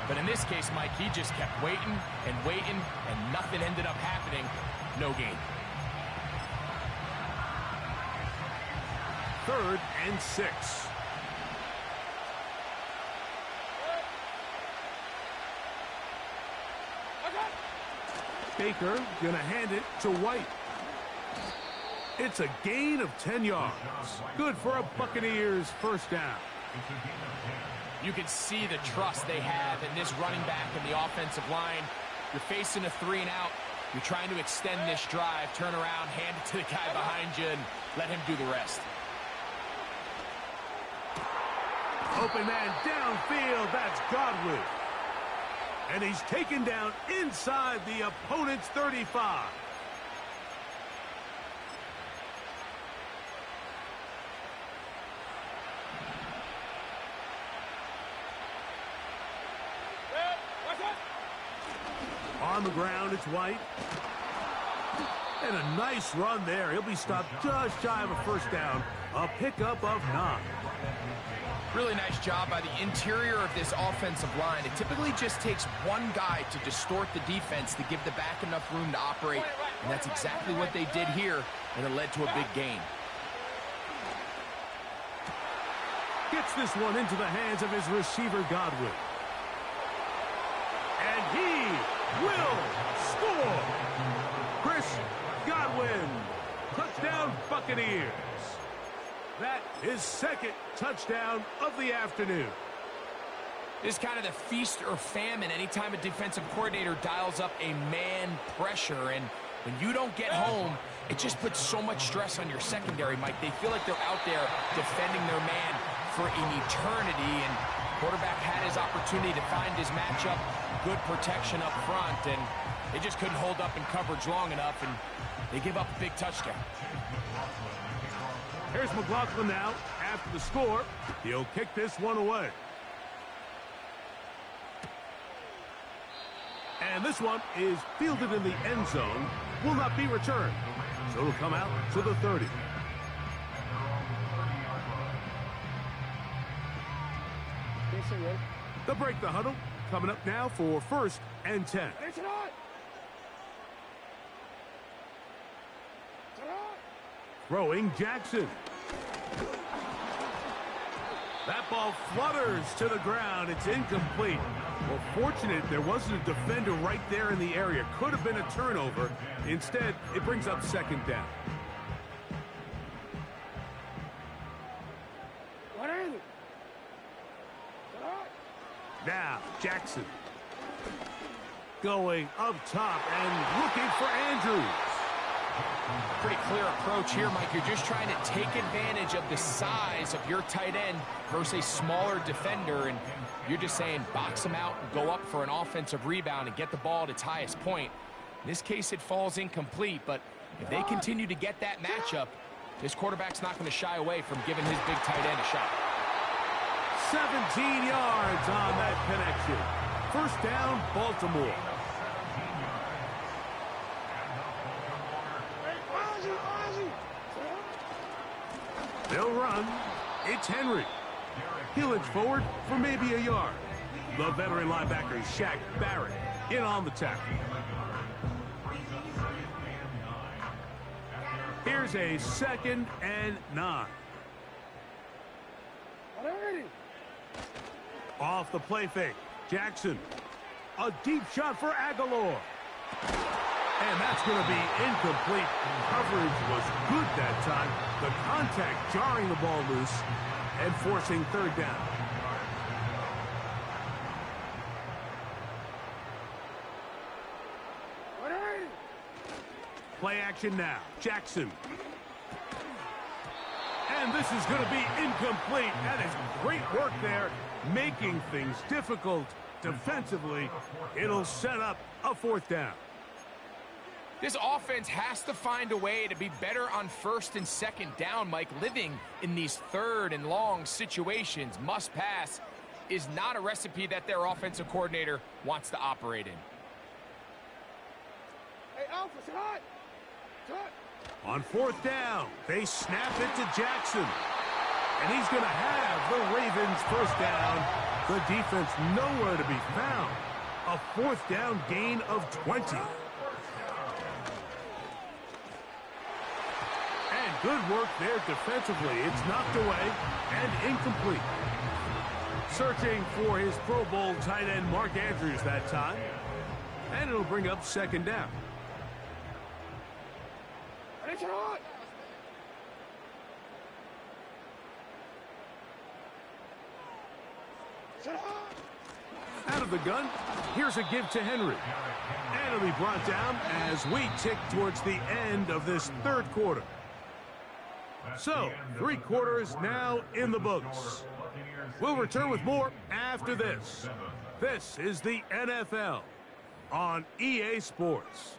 Speaker 6: But in this case, Mike, he just kept waiting and waiting, and nothing ended up happening. No gain.
Speaker 5: 3rd and 6. Baker gonna hand it to White. It's a gain of 10 yards. Good for a Buccaneers first down.
Speaker 6: You can see the trust they have in this running back and the offensive line. You're facing a 3 and out. You're trying to extend this drive, turn around, hand it to the guy behind you, and let him do the rest.
Speaker 5: Open man downfield. That's Godwin. And he's taken down inside the opponent's 35. On the ground, it's White. And a nice run there. He'll be stopped just shy of a first down. A pickup of 9.
Speaker 6: Really nice job by the interior of this offensive line. It typically just takes one guy to distort the defense to give the back enough room to operate. And that's exactly what they did here, and it led to a big gain.
Speaker 5: Gets this one into the hands of his receiver, Godwin. And he will score. Chris Godwin. Touchdown, Buccaneers. That is 2nd touchdown of the afternoon.
Speaker 6: It's kind of the feast or famine anytime a defensive coordinator dials up a man pressure. And when you don't get home, it just puts so much stress on your secondary, Mike. They feel like they're out there defending their man for an eternity. And quarterback had his opportunity to find his matchup, good protection up front, and they just couldn't hold up in coverage long enough, and they give up a big touchdown.
Speaker 5: Here's McLaughlin now. After the score, he'll kick this one away. And this one is fielded in the end zone. Will not be returned. So it'll come out to the 30. They'll break the huddle. Coming up now for 1st and 10. Throwing Jackson. That ball flutters to the ground. It's incomplete. Well, fortunate there wasn't a defender right there in the area. Could have been a turnover. Instead, it brings up 2nd down. Now, Jackson. Going up top and looking for Andrews.
Speaker 6: Pretty clear approach here, Mike. You're just trying to take advantage of the size of your tight end versus a smaller defender, and you're just saying box him out and go up for an offensive rebound and get the ball at its highest point. In this case, it falls incomplete, but if they continue to get that matchup, this quarterback's not going to shy away from giving his big tight end a shot.
Speaker 5: 17 yards on that connection. 1st down, Baltimore. They'll run. It's Henry. He'll inch forward for maybe a yard. The veteran linebacker, Shaq Barrett, in on the tackle. Here's a 2nd and 9. Off the play fake. Jackson. A deep shot for Aguilar. And that's going to be incomplete. Coverage was good that time. The contact jarring the ball loose and forcing 3rd down. Play action now. Jackson. And this is going to be incomplete. That is great work there, making things difficult defensively. It'll set up a 4th down.
Speaker 6: This offense has to find a way to be better on 1st and 2nd down, Mike. Living in these 3rd and long situations, must pass, is not a recipe that their offensive coordinator wants to operate in.
Speaker 3: Hey, Alpha, sit hot.
Speaker 5: On 4th down, they snap it to Jackson. And he's going to have the Ravens 1st down. The defense nowhere to be found. A 4th down gain of 20. And good work there defensively. It's knocked away and incomplete. Searching for his Pro Bowl tight end Mark Andrews that time. And it'll bring up 2nd down. Out of the gun, here's a give to Henry. And it'll be brought down as we tick towards the end of this 3rd quarter. So, 3 quarters now in the books. We'll return with more after this. This is the NFL on EA Sports.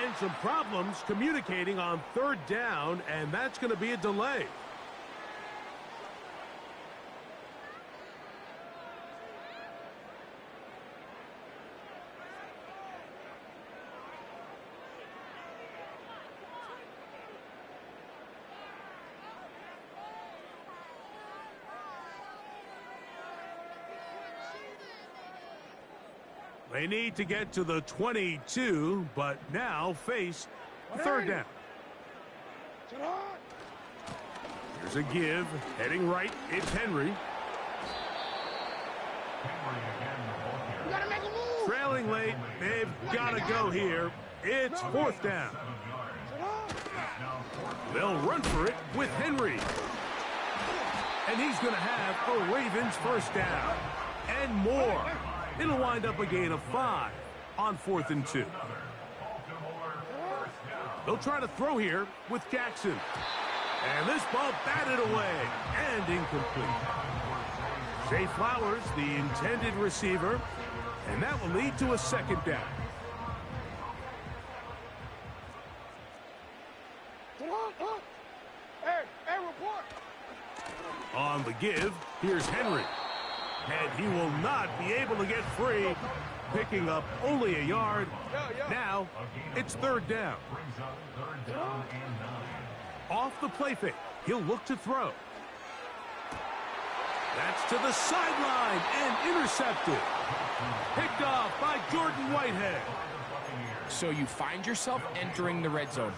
Speaker 5: And some problems communicating on 3rd down, and that's going to be a delay. They need to get to the 22, but now face 3rd down. Here's a give. Heading right, it's Henry. Trailing late, they've got to go here. It's 4th down. They'll run for it with Henry. And he's going to have a Ravens 1st down. And more. It'll wind up a gain of 5 on 4th and 2. They'll try to throw here with Jackson. And this ball batted away and incomplete. Zay Flowers, the intended receiver, and that will lead to a 2nd down. On the give, here's Henry. And he will not be able to get free, picking up only a yard. Now, it's 3rd down. Off the play fake, he'll look to throw. That's to the sideline and intercepted. Picked off by Jordan Whitehead.
Speaker 6: So you find yourself entering the red zone.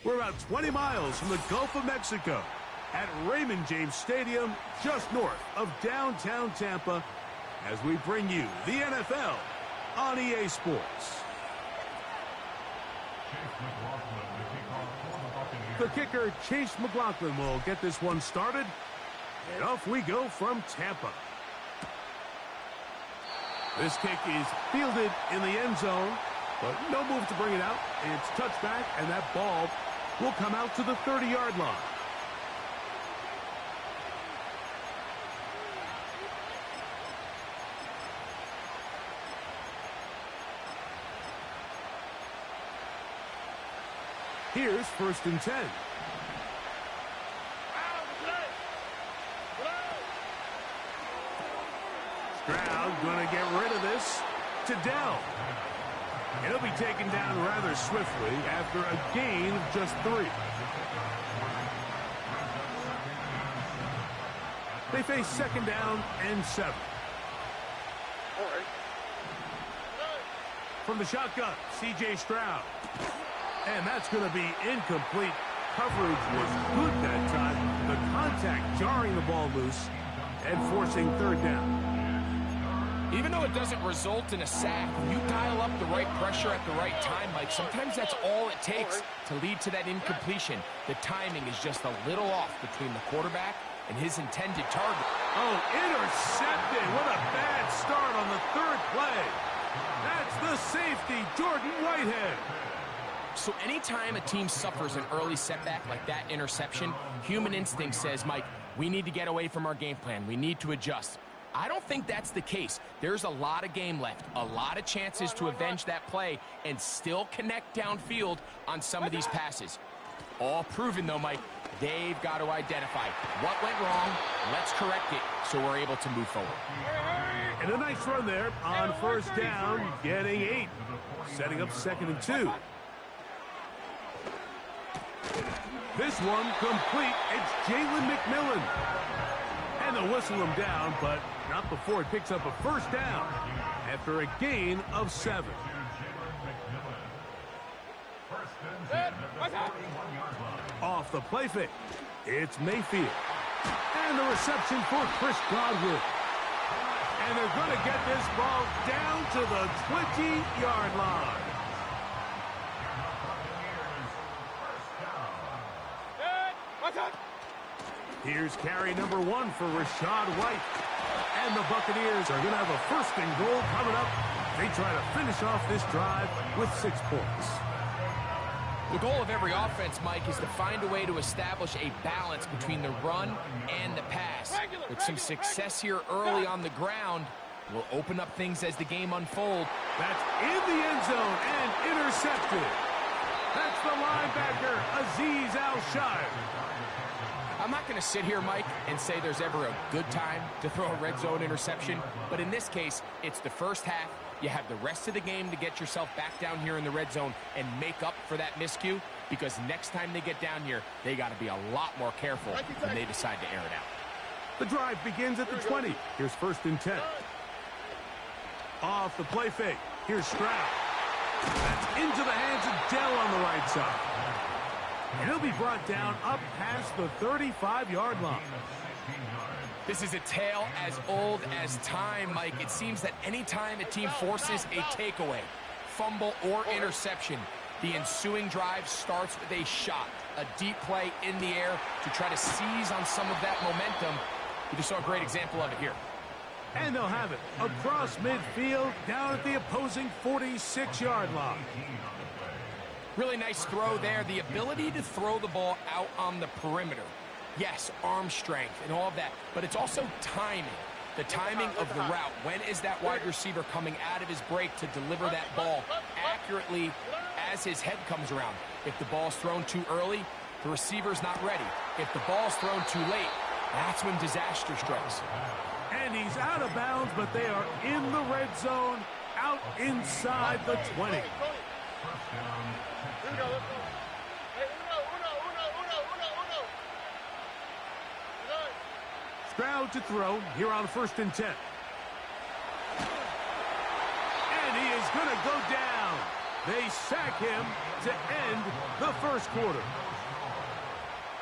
Speaker 5: We're about 20 miles from the Gulf of Mexico at Raymond James Stadium, just north of downtown Tampa, as we bring you the NFL on EA Sports. The kicker, Chase McLaughlin, will get this one started. And off we go from Tampa. This kick is fielded in the end zone, but no move to bring it out. It's touchback, and that ball will come out to the 30-yard line. Here's 1st and 10. Stroud going to get rid of this to Dell. He'll be taken down rather swiftly after a gain of just 3. They face 2nd down and 7. From the shotgun, C.J. Stroud. And that's going to be incomplete. Coverage was good that time. The contact jarring the ball loose and forcing 3rd down.
Speaker 6: Even though it doesn't result in a sack, when you dial up the right pressure at the right time, Mike, sometimes that's all it takes to lead to that incompletion. The timing is just a little off between the quarterback and his intended target.
Speaker 5: Oh, intercepted. What a bad start on the 3rd play. That's the safety, Jordan Whitehead.
Speaker 6: So anytime a team suffers an early setback like that interception, human instinct says, Mike, we need to get away from our game plan. We need to adjust. I don't think that's the case. There's a lot of game left, a lot of chances to avenge that play and still connect downfield on some of these passes. All proven, though, Mike, they've got to identify what went wrong, let's correct it so we're able to move forward.
Speaker 5: And a nice run there on 1st down, getting 8, setting up 2nd and 2. This one complete. It's Jalen McMillan. And they'll whistle him down, but not before it picks up a 1st down after a gain of 7. Off the play fake, it's Mayfield. And the reception for Chris Godwin. And they're going to get this ball down to the 20-yard line. Here's carry number 1 for Rachaad White. And the Buccaneers are going to have a 1st and goal coming up. They try to finish off this drive with 6 points.
Speaker 6: The goal of every offense, Mike, is to find a way to establish a balance between the run and the pass. With some success here early on the ground, will open up things as the game unfolds.
Speaker 5: That's in the end zone and intercepted. That's the linebacker, Azeez Al-Shire.
Speaker 6: I'm not going to sit here, Mike, and say there's ever a good time to throw a red zone interception, but in this case, it's the first half. You have the rest of the game to get yourself back down here in the red zone and make up for that miscue, because next time they get down here, they got to be a lot more careful when they decide to air it out.
Speaker 5: The drive begins at the 20. Here's 1st and 10. Off the play fake. Here's Stroud. That's into the hands of Dell on the right side. And he'll be brought down up past the 35-yard line.
Speaker 6: This is a tale as old as time, Mike. It seems that any time a team forces a takeaway, fumble, or interception, the ensuing drive starts with a shot, a deep play in the air to try to seize on some of that momentum. We just saw a great example of it here.
Speaker 5: And they'll have it across midfield down at the opposing 46-yard line.
Speaker 6: Really nice throw there. The ability to throw the ball out on the perimeter. Yes, arm strength and all of that, but it's also timing. The timing of the route. When is that wide receiver coming out of his break to deliver that ball accurately as his head comes around? If the ball's thrown too early, the receiver's not ready. If the ball's thrown too late, that's when disaster strikes.
Speaker 5: And he's out of bounds, but they are in the red zone, out inside the 20. Stroud to throw here on 1st and 10. And he is going to go down. They sack him to end the first quarter.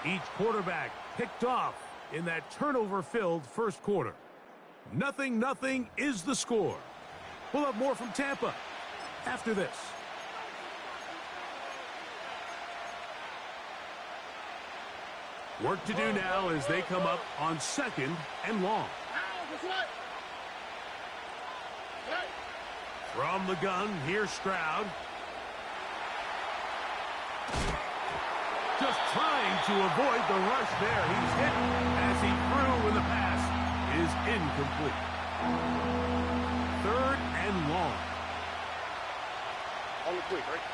Speaker 5: Each quarterback picked off in that turnover-filled first quarter. 0-0 is the score. We'll have more from Tampa after this. Work to do now as they come up on 2nd and long. From the gun, here's Stroud. Just trying to avoid the rush there. He's hit as he threw, and the pass is incomplete. 3rd and long.
Speaker 3: On the quick, right?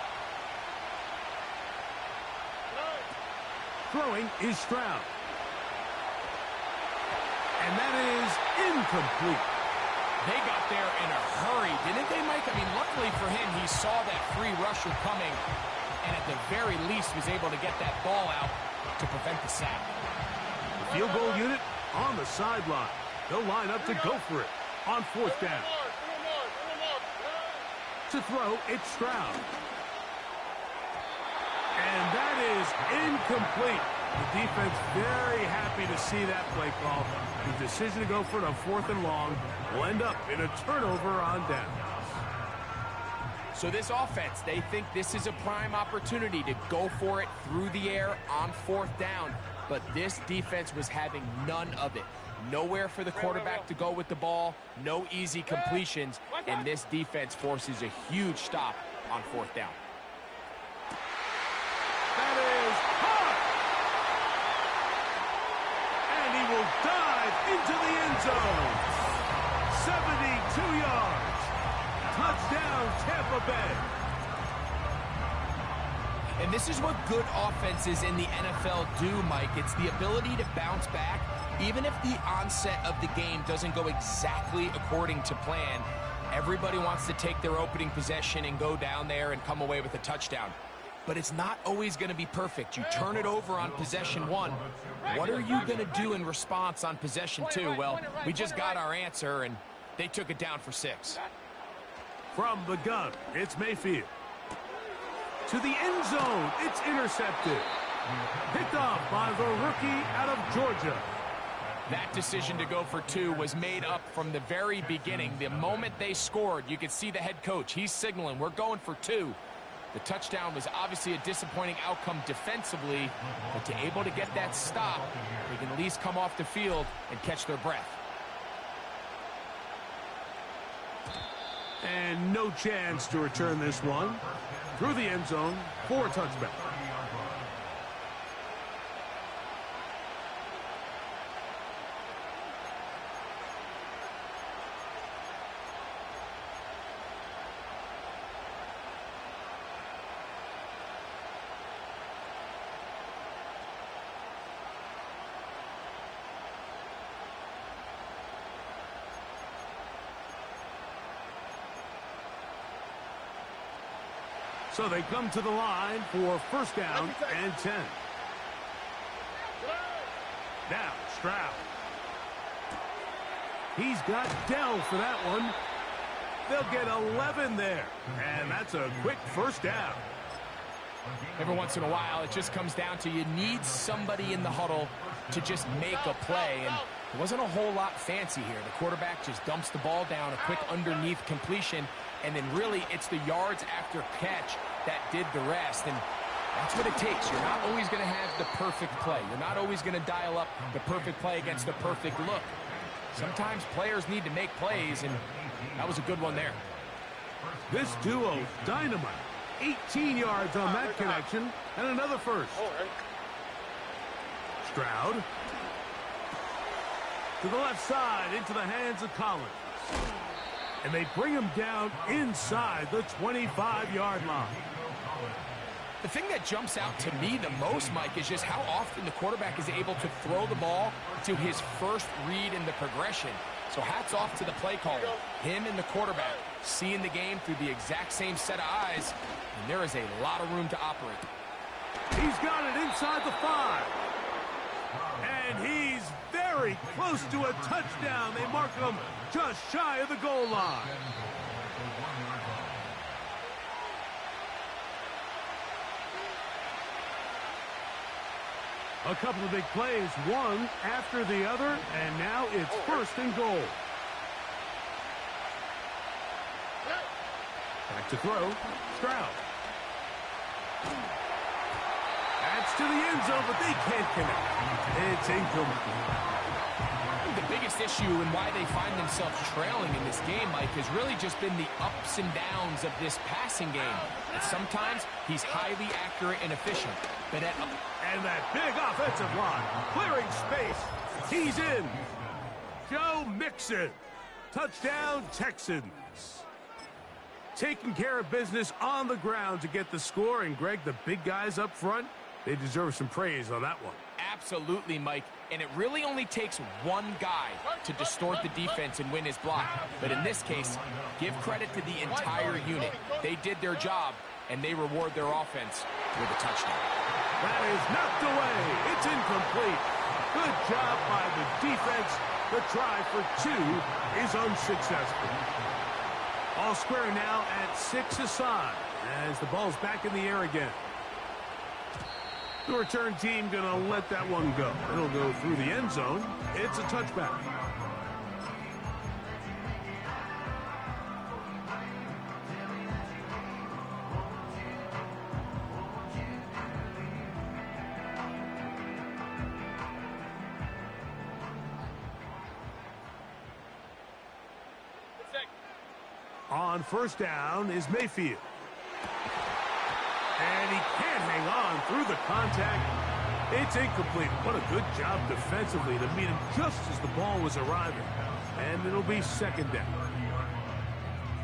Speaker 5: Throwing is Stroud. And that is incomplete.
Speaker 6: They got there in a hurry, didn't they, Mike? I mean, luckily for him, he saw that free rusher coming and at the very least was able to get that ball out to prevent the sack.
Speaker 5: The field goal unit on the sideline. They'll line up to go for it on 4th down. To throw, it's Stroud. And that is incomplete. The defense very happy to see that play call. The decision to go for it on 4th and long will end up in a turnover on downs.
Speaker 6: So this offense, they think this is a prime opportunity to go for it through the air on 4th down. But this defense was having none of it. Nowhere for the quarterback to go with the ball, no easy completions, and this defense forces a huge stop on 4th down.
Speaker 5: That is hot! And he will dive into the end zone. 72 yards. Touchdown, Tampa Bay.
Speaker 6: And this is what good offenses in the NFL do, Mike. It's the ability to bounce back. Even if the onset of the game doesn't go exactly according to plan, everybody wants to take their opening possession and go down there and come away with a touchdown. But it's not always going to be perfect. You turn it over on possession 1. What are you going to do in response on possession 2? Well, we just got our answer, and they took it down for 6.
Speaker 5: From the gun, it's Mayfield. To the end zone, it's intercepted. Picked off by the rookie out of Georgia.
Speaker 6: That decision to go for 2 was made up from the very beginning. The moment they scored, you could see the head coach. He's signaling, we're going for 2. The touchdown was obviously a disappointing outcome defensively, but to able to get that stop, they can at least come off the field and catch their breath.
Speaker 5: And no chance to return this one through the end zone for a touchback. So they come to the line for first down and 10. Now, Stroud. He's got Dell for that one. They'll get 11 there. And that's a quick first down.
Speaker 6: Every once in a while, it just comes down to you need somebody in the huddle to just make a play. And it wasn't a whole lot fancy here. The quarterback just dumps the ball down, a quick underneath completion, and then really it's the yards after catch that did the rest. And that's what it takes. You're not always going to have the perfect play. You're not always going to dial up the perfect play against the perfect look. Sometimes players need to make plays, and that was a good one there.
Speaker 5: This duo, dynamite. 18 yards on that connection, and another first. Stroud. To the left side, into the hands of Collins. And they bring him down inside the 25-yard line.
Speaker 6: The thing that jumps out to me the most, Mike, is just how often the quarterback is able to throw the ball to his first read in the progression. So hats off to the play caller. Him and the quarterback seeing the game through the exact same set of eyes, and there is a lot of room to operate.
Speaker 5: He's got it inside the 5. And he's very close to a touchdown. They mark him just shy of the goal line. A couple of big plays, one after the other, and now it's first and goal. Back to throw, Stroud. That's to the end zone, but they can't connect. It's incomplete.
Speaker 6: The biggest issue and why they find themselves trailing in this game, Mike, has really just been the ups and downs of this passing game. And sometimes he's highly accurate and efficient, but
Speaker 5: and that big offensive line clearing space. He's in. Joe Mixon. Touchdown, Texans. Taking care of business on the ground to get the score. And, Greg, the big guys up front, they deserve some praise on that one.
Speaker 6: Absolutely, Mike. And it really only takes one guy to distort the defense and win his block. But in this case, give credit to the entire unit. They did their job, and they reward their offense with a touchdown.
Speaker 5: That is knocked away. It's incomplete. Good job by the defense. The try for 2 is unsuccessful. All square now at 6 aside as the ball's back in the air again. The return team going to let that one go. It'll go through the end zone. It's a touchback. On first down is Mayfield. And he can't hang on through the contact. It's incomplete. What a good job defensively to meet him just as the ball was arriving. And it'll be second down.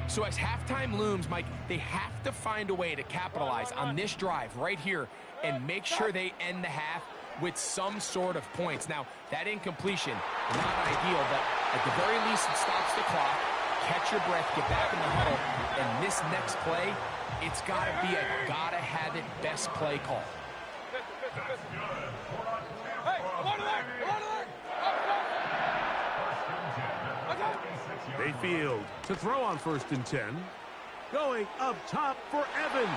Speaker 6: So as halftime looms, Mike, they have to find a way to capitalize on this drive right here and make sure they end the half with some sort of points. Now, that incompletion, not ideal, but at the very least it stops the clock. Catch your breath, get back in the huddle, and this next play, it's got to be a gotta-have-it best play call.
Speaker 3: Hey, come on to there! Come on to there!
Speaker 5: Mayfield to throw on first and 10. Going up top for Evans.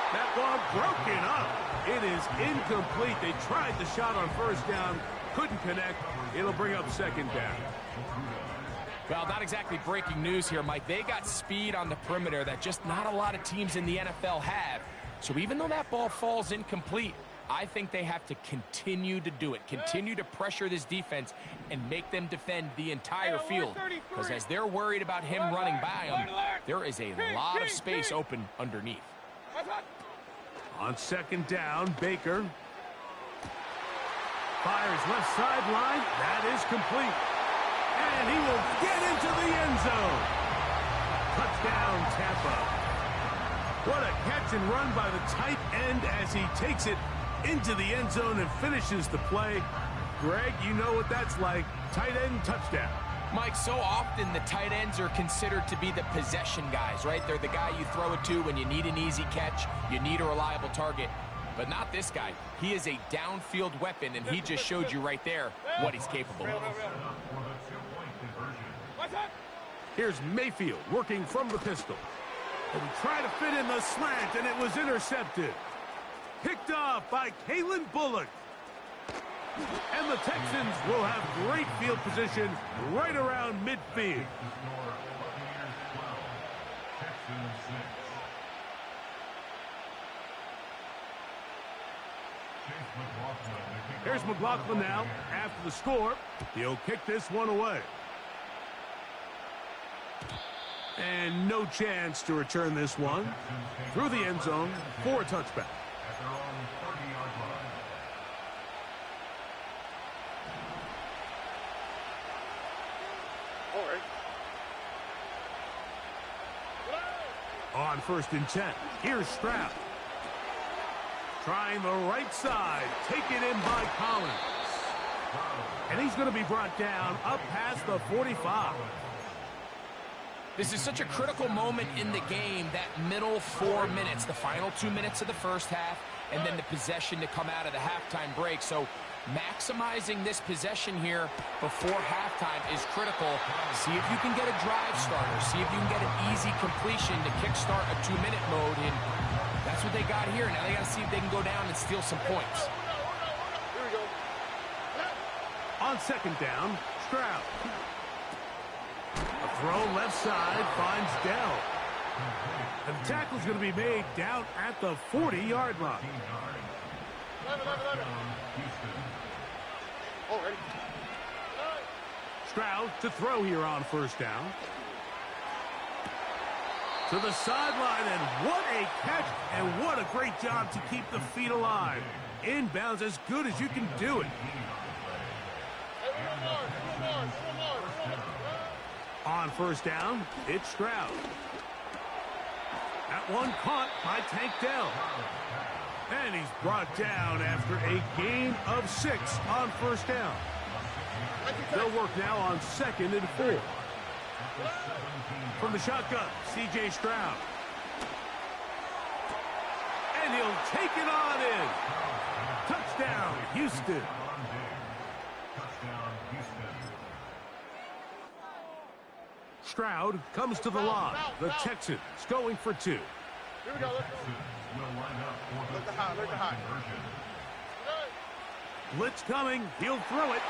Speaker 5: That ball broken up. It is incomplete. They tried the shot on first down, couldn't connect. It'll bring up second down.
Speaker 6: Well, not exactly breaking news here, Mike. They got speed on the perimeter that just not a lot of teams in the NFL have. So even though that ball falls incomplete, I think they have to continue to do it, continue to pressure this defense and make them defend the entire field. Because as they're worried about him running by them, there is a lot of space open underneath.
Speaker 5: On second down, Baker fires left sideline. That is complete. And he will get into the end zone. Touchdown, Tampa. What a catch and run by the tight end as he takes it into the end zone and finishes the play. Greg, you know what that's like. Tight end touchdown.
Speaker 6: Mike, so often the tight ends are considered to be the possession guys, right? They're the guy you throw it to when you need an easy catch, you need a reliable target. But not this guy. He is a downfield weapon, and he just showed you right there what he's capable of.
Speaker 5: Here's Mayfield working from the pistol. And he tried to fit in the slant, and it was intercepted. Picked off by Kalen Bullock. And the Texans will have great field position right around midfield. Here's McLaughlin now. After the score, he'll kick this one away. And no chance to return this one through the end zone for a touchback. On 1st and 10, here's Stroud. Trying the right side, taken in by Collins. And he's going to be brought down up past the 45.
Speaker 6: This is such a critical moment in the game, that middle 4 minutes, the final 2 minutes of the first half, and then the possession to come out of the halftime break. So maximizing this possession here before halftime is critical. See if you can get a drive starter. See if you can get an easy completion to kickstart a 2-minute mode. And that's what they got here. Now they got to see if they can go down and steal some points.
Speaker 3: Here we go.
Speaker 5: On second down, Stroud. A throw left side finds Dell. And the tackle's going to be made down at the 40-yard line. Stroud to throw here on 1st down. To the sideline, and what a catch, and what a great job to keep the feet alive. Inbounds as good as you can do it. On 1st down, it's Stroud. That one caught by Tank Dell. And he's brought down after a gain of 6 on 1st down. They'll work now on 2nd and 4. From the shotgun, C.J. Stroud. And he'll take it on in. Touchdown, Houston. Stroud comes to the line. The Texans going for 2.
Speaker 3: Here we go. Look the high.
Speaker 5: Blitz coming. He'll throw it.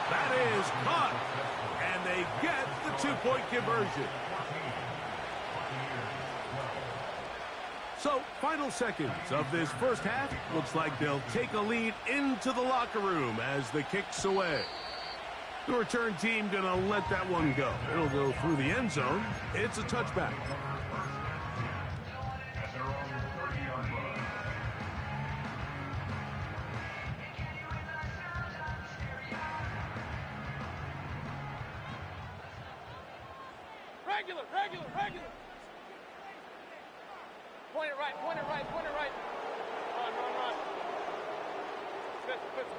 Speaker 5: That is caught. And they get the 2-point conversion. So, final seconds of this first half. Looks like they'll take a lead into the locker room as the kick's away. The return team going to let that one go. It'll go through the end zone. It's a touchback.
Speaker 3: Regular. Point it right. Run.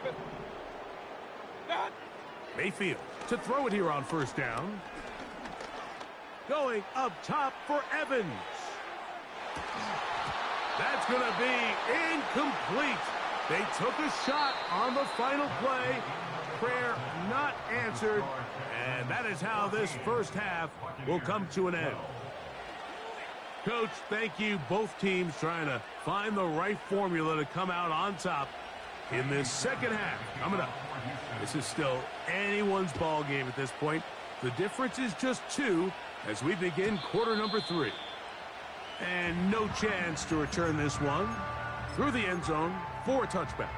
Speaker 3: Good. Done.
Speaker 5: Mayfield to throw it here on 1st down. Going up top for Evans. That's going to be incomplete. They took a shot on the final play. Prayer not answered. And that is how this first half will come to an end. Coach, thank you. Both teams trying to find the right formula to come out on top in this second half. Coming up, this is still anyone's ball game at this point. The difference is just 2 as we begin quarter number 3. And no chance to return this one through the end zone for a touchback.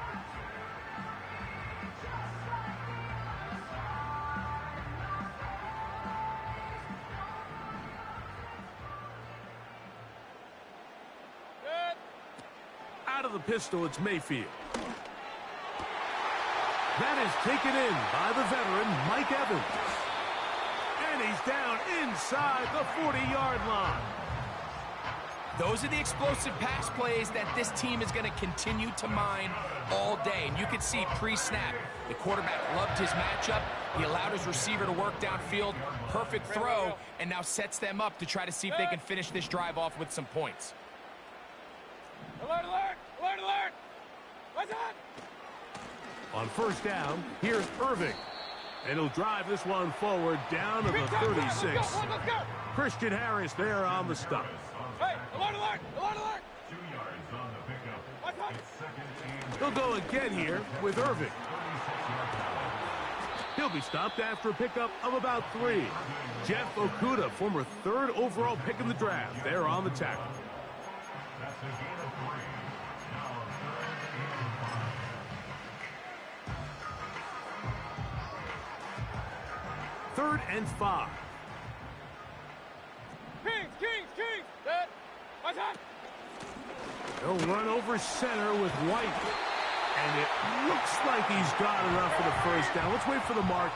Speaker 5: Out of the pistol, it's Mayfield. That is taken in by the veteran, Mike Evans. And he's down inside the 40-yard line.
Speaker 6: Those are the explosive pass plays that this team is going to continue to mine all day. And you can see pre-snap, the quarterback loved his matchup. He allowed his receiver to work downfield. Perfect throw, and now sets them up to try to see if they can finish this drive off with some points.
Speaker 3: Alert, alert! Alert, alert! What's up?
Speaker 5: On first down, here's Irving. And he'll drive this one forward down to the 36.
Speaker 3: Let's go.
Speaker 5: Christian Harris there on the stop.
Speaker 3: Hey, alert, alert! Alert, alert!
Speaker 7: 2 yards on the pickup.
Speaker 3: What's up?
Speaker 7: It's second and
Speaker 5: He'll go again here with Irving. He'll be stopped after a pickup of about 3. Jeff Okuda, former 3rd overall pick in the draft, there on the tackle.
Speaker 7: that's a gain of 3. Now
Speaker 5: Third and 5.
Speaker 3: Kings! Dead! What's up?
Speaker 5: He'll run over center with White. And it looks like he's got enough for the first down. Let's wait for the mark.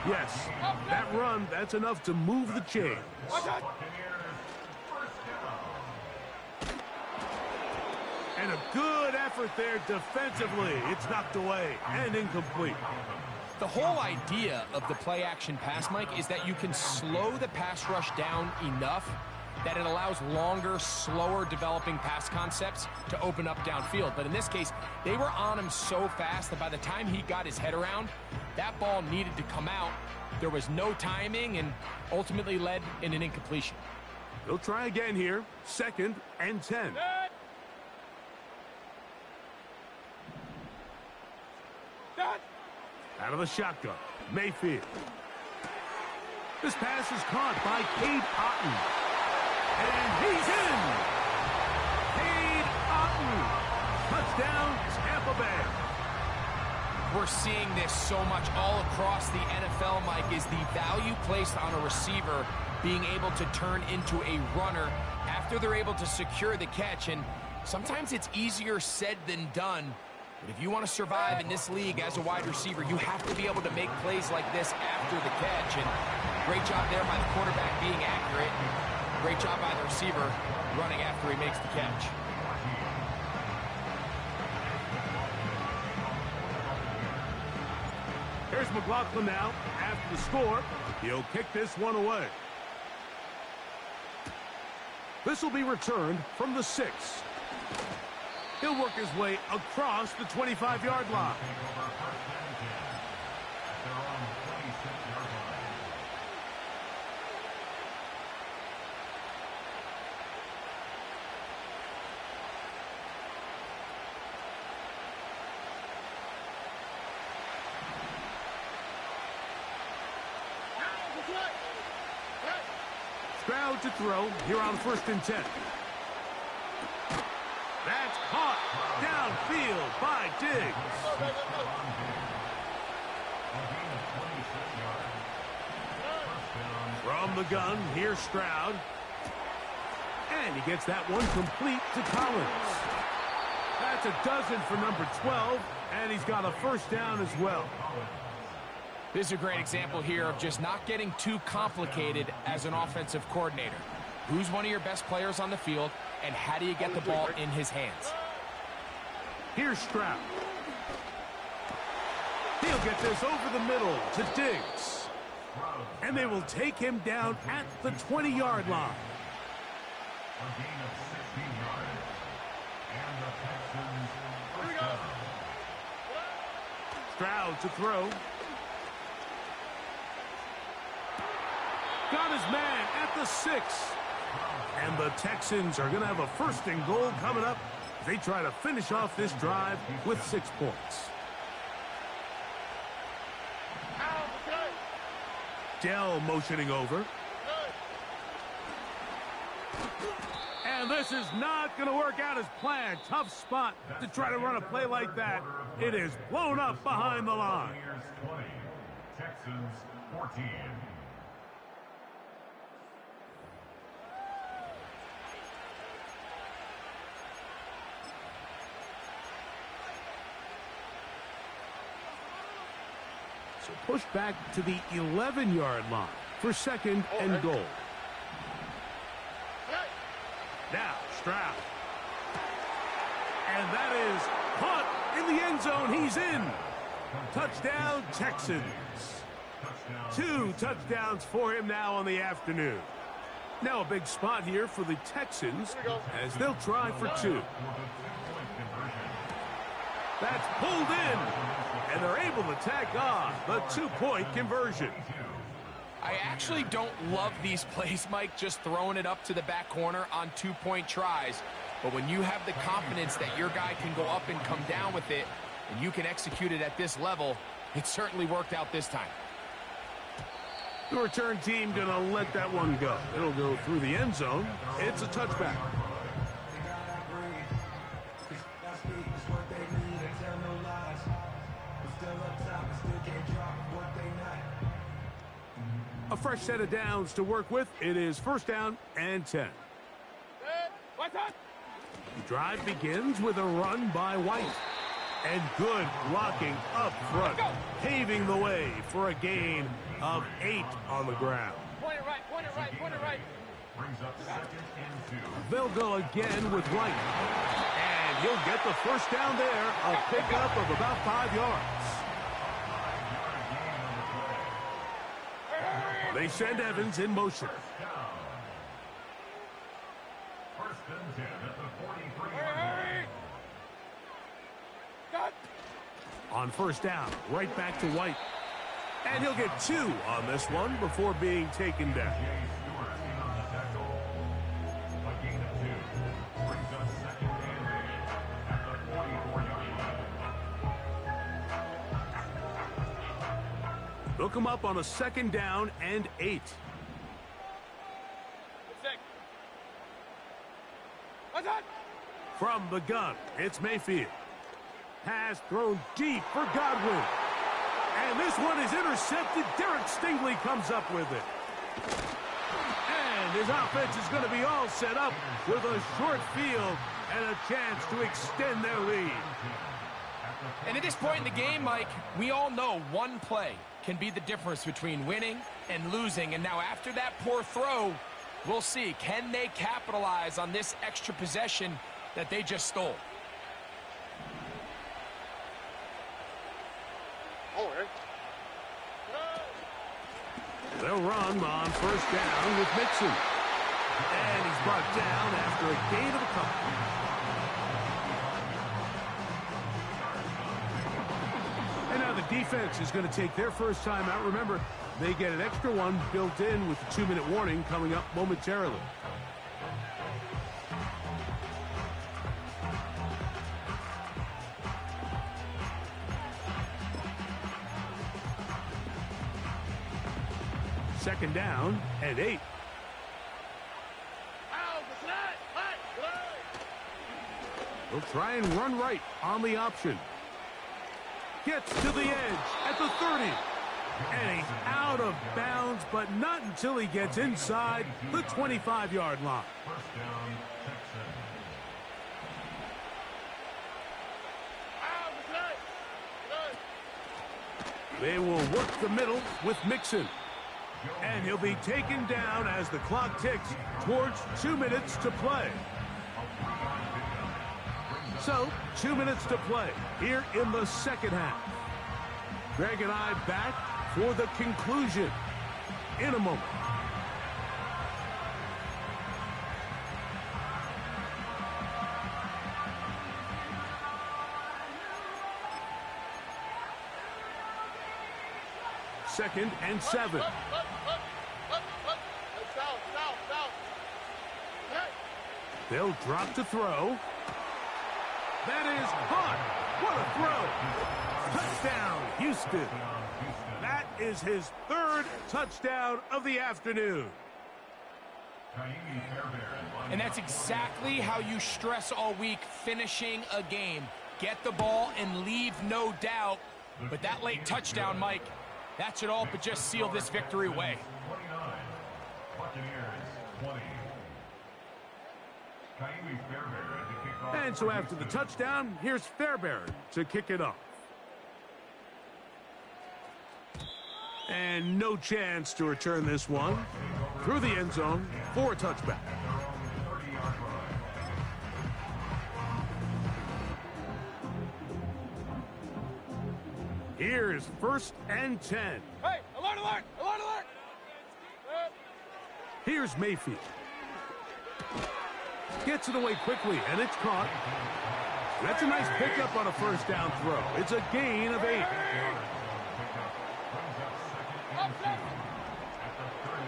Speaker 5: Yes, that run, that's enough to move the chains.
Speaker 3: What's up?
Speaker 5: And a good effort there defensively. It's knocked away and incomplete.
Speaker 6: The whole idea of the play-action pass, Mike, is that you can slow the pass rush down enough that it allows longer, slower developing pass concepts to open up downfield. But in this case, they were on him so fast that by the time he got his head around, that ball needed to come out. There was no timing and ultimately led in an incompletion.
Speaker 5: They'll try again here. 2nd and 10.
Speaker 3: Dead! Dead!
Speaker 5: Out of the shotgun, Mayfield. This pass is caught by Cade Otton. And he's in! Cade Otton. Touchdown, Tampa Bay.
Speaker 6: We're seeing this so much all across the NFL, Mike, is the value placed on a receiver being able to turn into a runner after they're able to secure the catch. And sometimes it's easier said than done. But if you want to survive in this league as a wide receiver, you have to be able to make plays like this after the catch. And great job there by the quarterback being accurate. Great job by the receiver running after he makes the catch.
Speaker 5: Here's McLaughlin now. After the score, he'll kick this one away. This will be returned from the 6. He'll work his way across the 25-yard line. Stroud to throw here on 1st and 10. That's caught downfield by Diggs. From the gun, here's Stroud. And he gets that one complete to Collins. That's a dozen for number 12, and he's got a first down as well.
Speaker 6: This is a great example here of just not getting too complicated as an offensive coordinator. Who's one of your best players on the field, and how do you get the ball in his hands?
Speaker 5: Here's Stroud. He'll get this over the middle to Diggs. And they will take him down at the 20-yard line.
Speaker 7: A gain of 16 yards. And the Texans first down.
Speaker 5: Stroud to throw. Got his man at the 6. And the Texans are going to have a 1st and goal coming up. They try to finish off this drive with 6 points. Dell motioning over. And And this is not going to work out as planned. Tough spot to try to run a play like that. It is blown up behind the line.
Speaker 7: Buccaneers 20, Texans 14.
Speaker 5: So push back to the 11-yard line for second and goal. Now Stroud. And that is caught in the end zone. He's in. Touchdown, Texans. 2 touchdowns for him now on the afternoon. Now a big spot here for the Texans as they'll try for 2. That's pulled in, and they're able to tack on the 2-point conversion.
Speaker 6: I actually don't love these plays, Mike, just throwing it up to the back corner on 2-point tries. But when you have the confidence that your guy can go up and come down with it, and you can execute it at this level, it certainly worked out this time.
Speaker 5: The return team going to let that one go. It'll go through the end zone. It's a touchback. A fresh set of downs to work with. It is first down and 10. The drive begins with a run by White. And good blocking up front, paving the way for a gain of 8 on the ground.
Speaker 3: Point it right, point it right, point it right.
Speaker 7: Brings up second and 2.
Speaker 5: They'll go again with White. And he'll get the first down there, a pickup of about 5 yards. They send Evans in motion.
Speaker 7: First and 10 at the 43.
Speaker 5: On first down, right back to White. And he'll get 2 on this one before being taken down. They'll come up on a second down and 8. From the gun, it's Mayfield. Pass thrown deep for Godwin. And this one is intercepted. Derek Stingley comes up with it. And his offense is going to be all set up with a short field and a chance to extend their lead.
Speaker 6: And at this point in the game, Mike, we all know one play can be the difference between winning and losing. And now after that poor throw, we'll see, can they capitalize on this extra possession that they just stole?
Speaker 5: They'll run on first down with Mixon. And he's brought down after a gain of a couple. And now the defense is going to take their first time out. Remember, they get an extra one built in with the 2-minute warning coming up momentarily. Second down and 8. They'll try and run right on the option. Gets to the edge at the 30. And he's out of bounds, but not until he gets inside the 25-yard line.
Speaker 7: First down, Texans.
Speaker 5: They will work the middle with Mixon. And he'll be taken down as the clock ticks towards 2 minutes to play. So, 2 minutes to play here in the second half. Greg and I back for the conclusion in a moment. Second and 7. They'll drop to throw. That is caught. What a throw. Touchdown, Houston. That is his 3rd touchdown of the afternoon.
Speaker 6: And that's exactly how you stress all week, finishing a game. Get the ball and leave no doubt. But that late touchdown, Mike, that should all but just seal this victory away.
Speaker 7: 29, Buccaneers 20.
Speaker 5: And so after the touchdown, here's Fairbairn to kick it off. And no chance to return this one. Through the end zone for a touchback. Here's 1st and 10.
Speaker 3: Hey, alert, alert, alert, alert!
Speaker 5: Here's Mayfield. Gets it away quickly, and it's caught. That's a nice pickup on a 1st down throw. It's a gain of 8.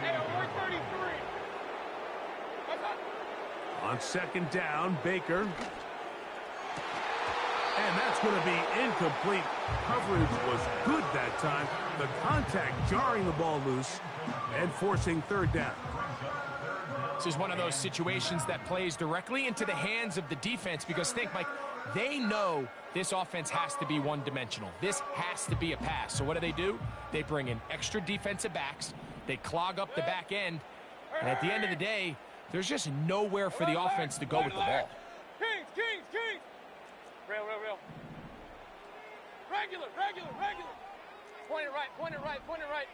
Speaker 3: Hey, alert 33.
Speaker 5: On 2nd down, Baker. And that's going to be incomplete. Coverage was good that time. The contact jarring the ball loose and forcing 3rd down.
Speaker 6: This is one of those situations that plays directly into the hands of the defense because think, Mike, they know this offense has to be one-dimensional. This has to be a pass. So what do? They bring in extra defensive backs. They clog up the back end. And at the end of the day, there's just nowhere for the offense to go with the ball.
Speaker 3: Kings, Kings, Kings! Real. Regular. Point it right.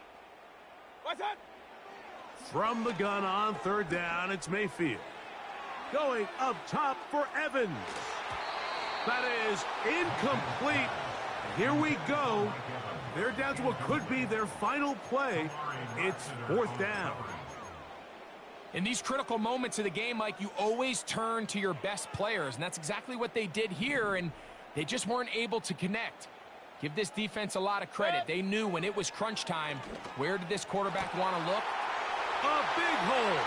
Speaker 3: What's that?
Speaker 5: From the gun on 3rd down, it's Mayfield. Going up top for Evans. That is incomplete. Here we go. They're down to what could be their final play. It's 4th down.
Speaker 6: In these critical moments of the game, Mike, you always turn to your best players, and that's exactly what they did here, and they just weren't able to connect. Give this defense a lot of credit. They knew when it was crunch time, where did this quarterback want to look?
Speaker 5: A big hole.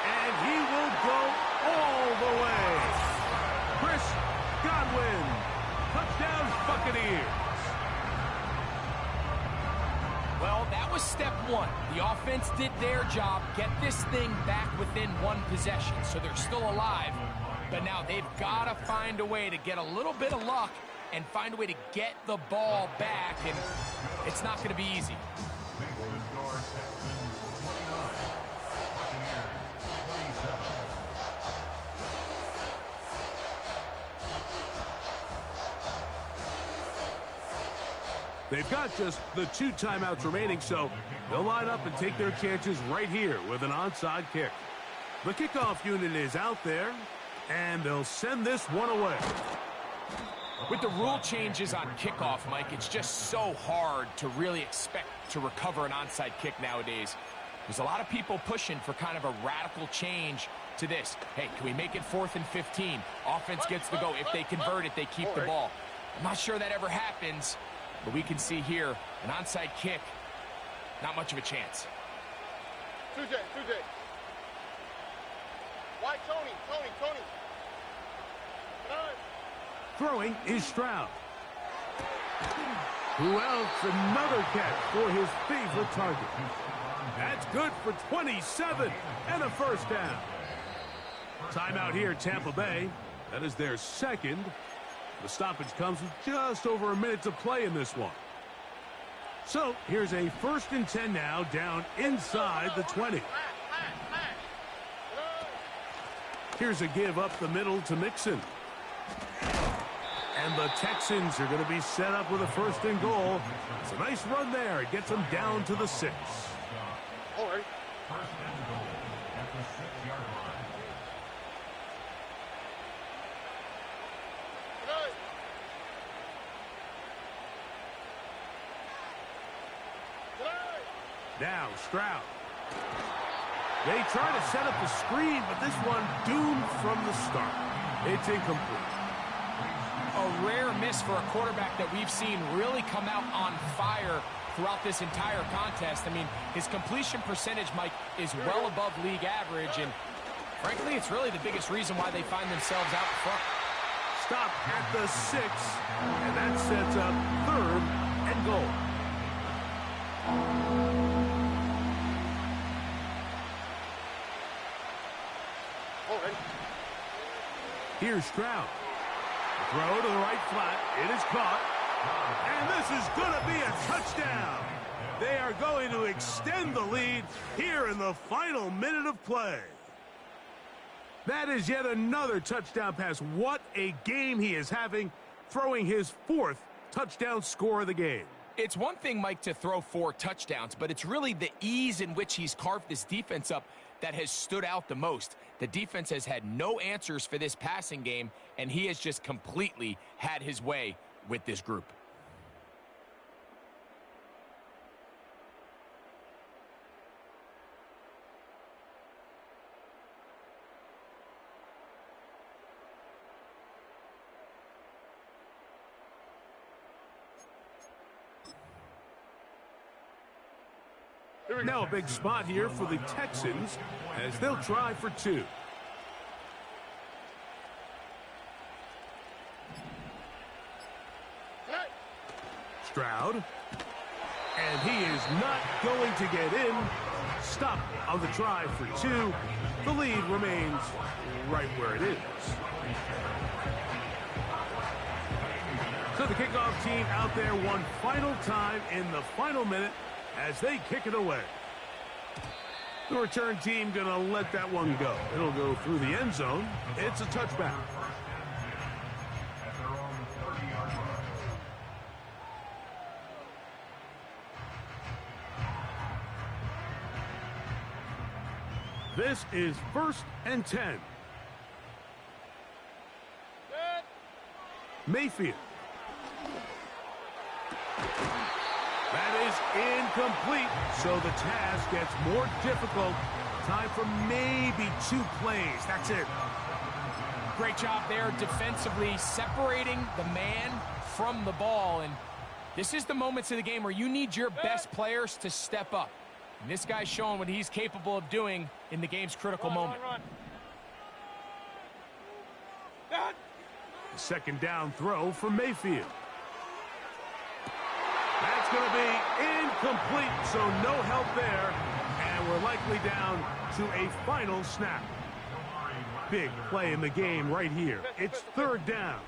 Speaker 5: And he will go all the way. Chris Godwin. Touchdown, Buccaneers.
Speaker 6: Well, that was step 1. The offense did their job, get this thing back within 1 possession, so they're still alive. But now they've got to find a way to get a little bit of luck and find a way to get the ball back, and it's not going to be easy.
Speaker 5: They've got just the 2 timeouts remaining, so they'll line up and take their chances right here with an onside kick. The kickoff unit is out there, and they'll send this one away.
Speaker 6: With the rule changes on kickoff, Mike, it's just so hard to really expect to recover an onside kick nowadays. There's a lot of people pushing for kind of a radical change to this. Hey, can we make it 4th and 15? Offense gets the go. If they convert it, they keep the ball. I'm not sure that ever happens, but we can see here an onside kick, not much of a chance.
Speaker 3: 2J. Why Tony?
Speaker 5: Throwing is Stroud. Who else? Another catch for his favorite target. That's good for 27 and a 1st down. Timeout here, Tampa Bay. That is their 2nd. The stoppage comes with just over a minute to play in this one. So here's a 1st and 10 now, down inside the 20. Here's a give up the middle to Mixon. And the Texans are going to be set up with a 1st and goal. It's a nice run there. It gets them down to the 6.
Speaker 3: All right.
Speaker 7: 1st and goal at the 6-yard line.
Speaker 5: Now Stroud. They try to set up the screen, but this one doomed from the start. It's incomplete.
Speaker 6: A rare miss for a quarterback that we've seen really come out on fire throughout this entire contest. I mean, his completion percentage, Mike, is well above league average, and frankly, it's really the biggest reason why they find themselves out front.
Speaker 5: Stop at the 6, and that sets up 3rd and goal. Here's Stroud. Throw to the right flat. It is caught. And this is going to be a touchdown. They are going to extend the lead here in the final minute of play. That is yet another touchdown pass. What a game he is having, throwing his 4th touchdown score of the game.
Speaker 6: It's one thing, Mike, to throw 4 touchdowns, but it's really the ease in which he's carved this defense up that has stood out the most. The defense has had no answers for this passing game, and he has just completely had his way with this group.
Speaker 5: Now a big spot here for the Texans as they'll try for 2. Stroud. And he is not going to get in. Stop on the try for 2. The lead remains right where it is. So the kickoff team out there one final time in the final minute as they kick it away. The return team going to let that one go. It'll go through the end zone. It's a touchback. This is 1st and 10. Mayfield. That is incomplete, so the task gets more difficult. Time for maybe 2 plays. That's it.
Speaker 6: Great job there defensively, separating the man from the ball. And this is the moments of the game where you need your best players to step up. And this guy's showing what he's capable of doing in the game's critical moment.
Speaker 5: Second down throw for Mayfield. That's going to be incomplete, so no help there. And we're likely down to a final snap. Big play in the game right here. It's 3rd down.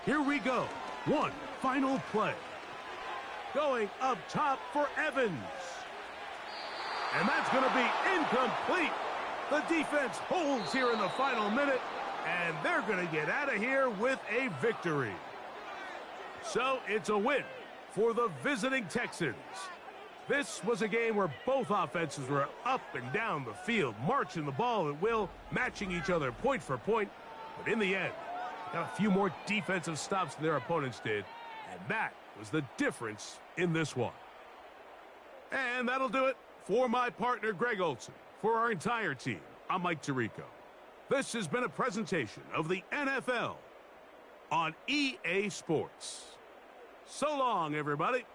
Speaker 5: Here we go. One final play. Going up top for Evans. And that's going to be incomplete. The defense holds here in the final minute, and they're going to get out of here with a victory. So it's a win for the visiting Texans. This was a game where both offenses were up and down the field, marching the ball at will, matching each other point for point. But in the end, got a few more defensive stops than their opponents did, and that was the difference in this one. And that'll do it for my partner, Greg Olson. For our entire team, I'm Mike Tirico. This has been a presentation of the NFL on EA Sports. So long, everybody.